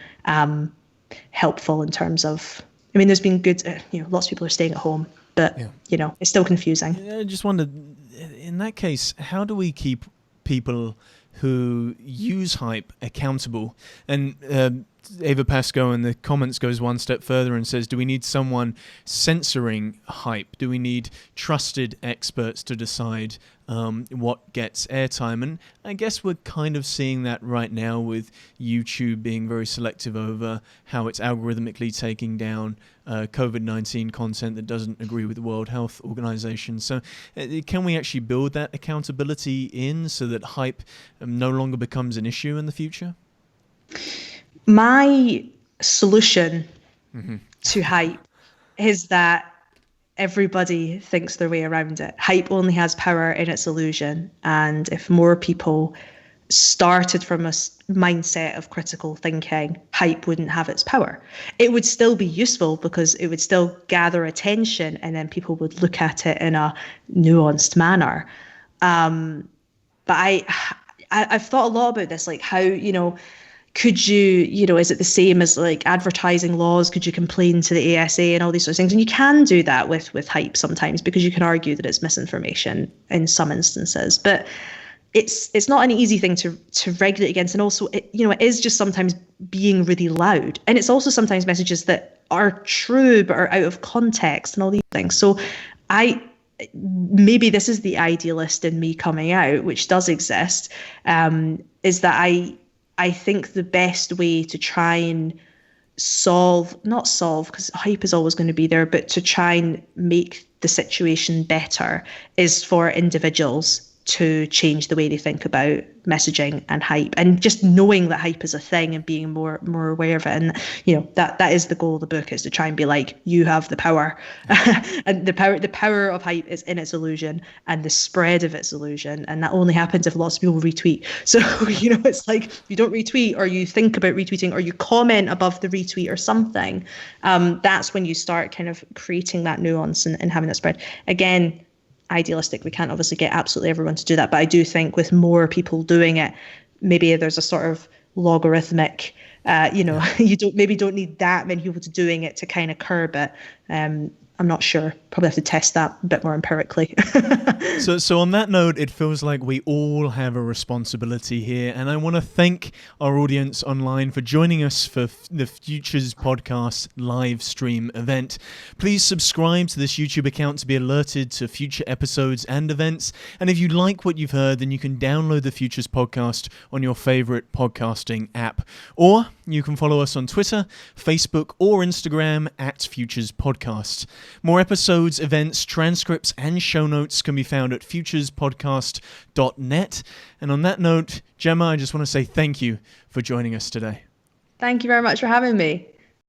helpful in terms of, there's been good, lots of people are staying at home. But, it's still confusing. I just wondered, in that case, how do we keep people who use hype accountable? And Ava Pascoe in the comments goes one step further and says, do we need someone censoring hype? Do we need trusted experts to decide what gets airtime? And I guess we're kind of seeing that right now with YouTube being very selective over how it's algorithmically taking down COVID-19 content that doesn't agree with the World Health Organization. So can we actually build that accountability in so that hype no longer becomes an issue in the future? My solution to hype is that everybody thinks their way around it. Hype only has power in its illusion. And if more people started from a mindset of critical thinking, hype wouldn't have its power. It would still be useful because it would still gather attention, and then people would look at it in a nuanced manner. But I've thought a lot about this, like how, could you, is it the same as like advertising laws? Could you complain to the ASA and all these sorts of things? And you can do that with hype sometimes, because you can argue that it's misinformation in some instances. But it's not an easy thing to regulate against. And also, it is just sometimes being really loud. And it's also sometimes messages that are true but are out of context and all these things. So maybe this is the idealist in me coming out, which does exist, is that I think the best way to try and not solve, because hype is always going to be there, but to try and make the situation better is for individuals to change the way they think about messaging and hype, and just knowing that hype is a thing and being more aware of it. And that is the goal of the book, is to try and be like, you have the power. And the power of hype is in its illusion and the spread of its illusion, and that only happens if lots of people retweet. So it's like, if you don't retweet, or you think about retweeting, or you comment above the retweet or something, that's when you start kind of creating that nuance and having that spread. Again, idealistic, we can't obviously get absolutely everyone to do that, but I do think with more people doing it, maybe there's a sort of logarithmic, you don't need that many people to doing it to kind of curb it. I'm not sure. Probably have to test that a bit more empirically. So on that note, it feels like we all have a responsibility here. And I want to thank our audience online for joining us for the Futures Podcast live stream event. Please subscribe to this YouTube account to be alerted to future episodes and events. And if you like what you've heard, then you can download the Futures Podcast on your favorite podcasting app. Or you can follow us on Twitter, Facebook, or Instagram at Futures Podcast. More episodes, events, transcripts, and show notes can be found at futurespodcast.net. And on that note, Gemma, I just want to say thank you for joining us today. Thank you very much for having me.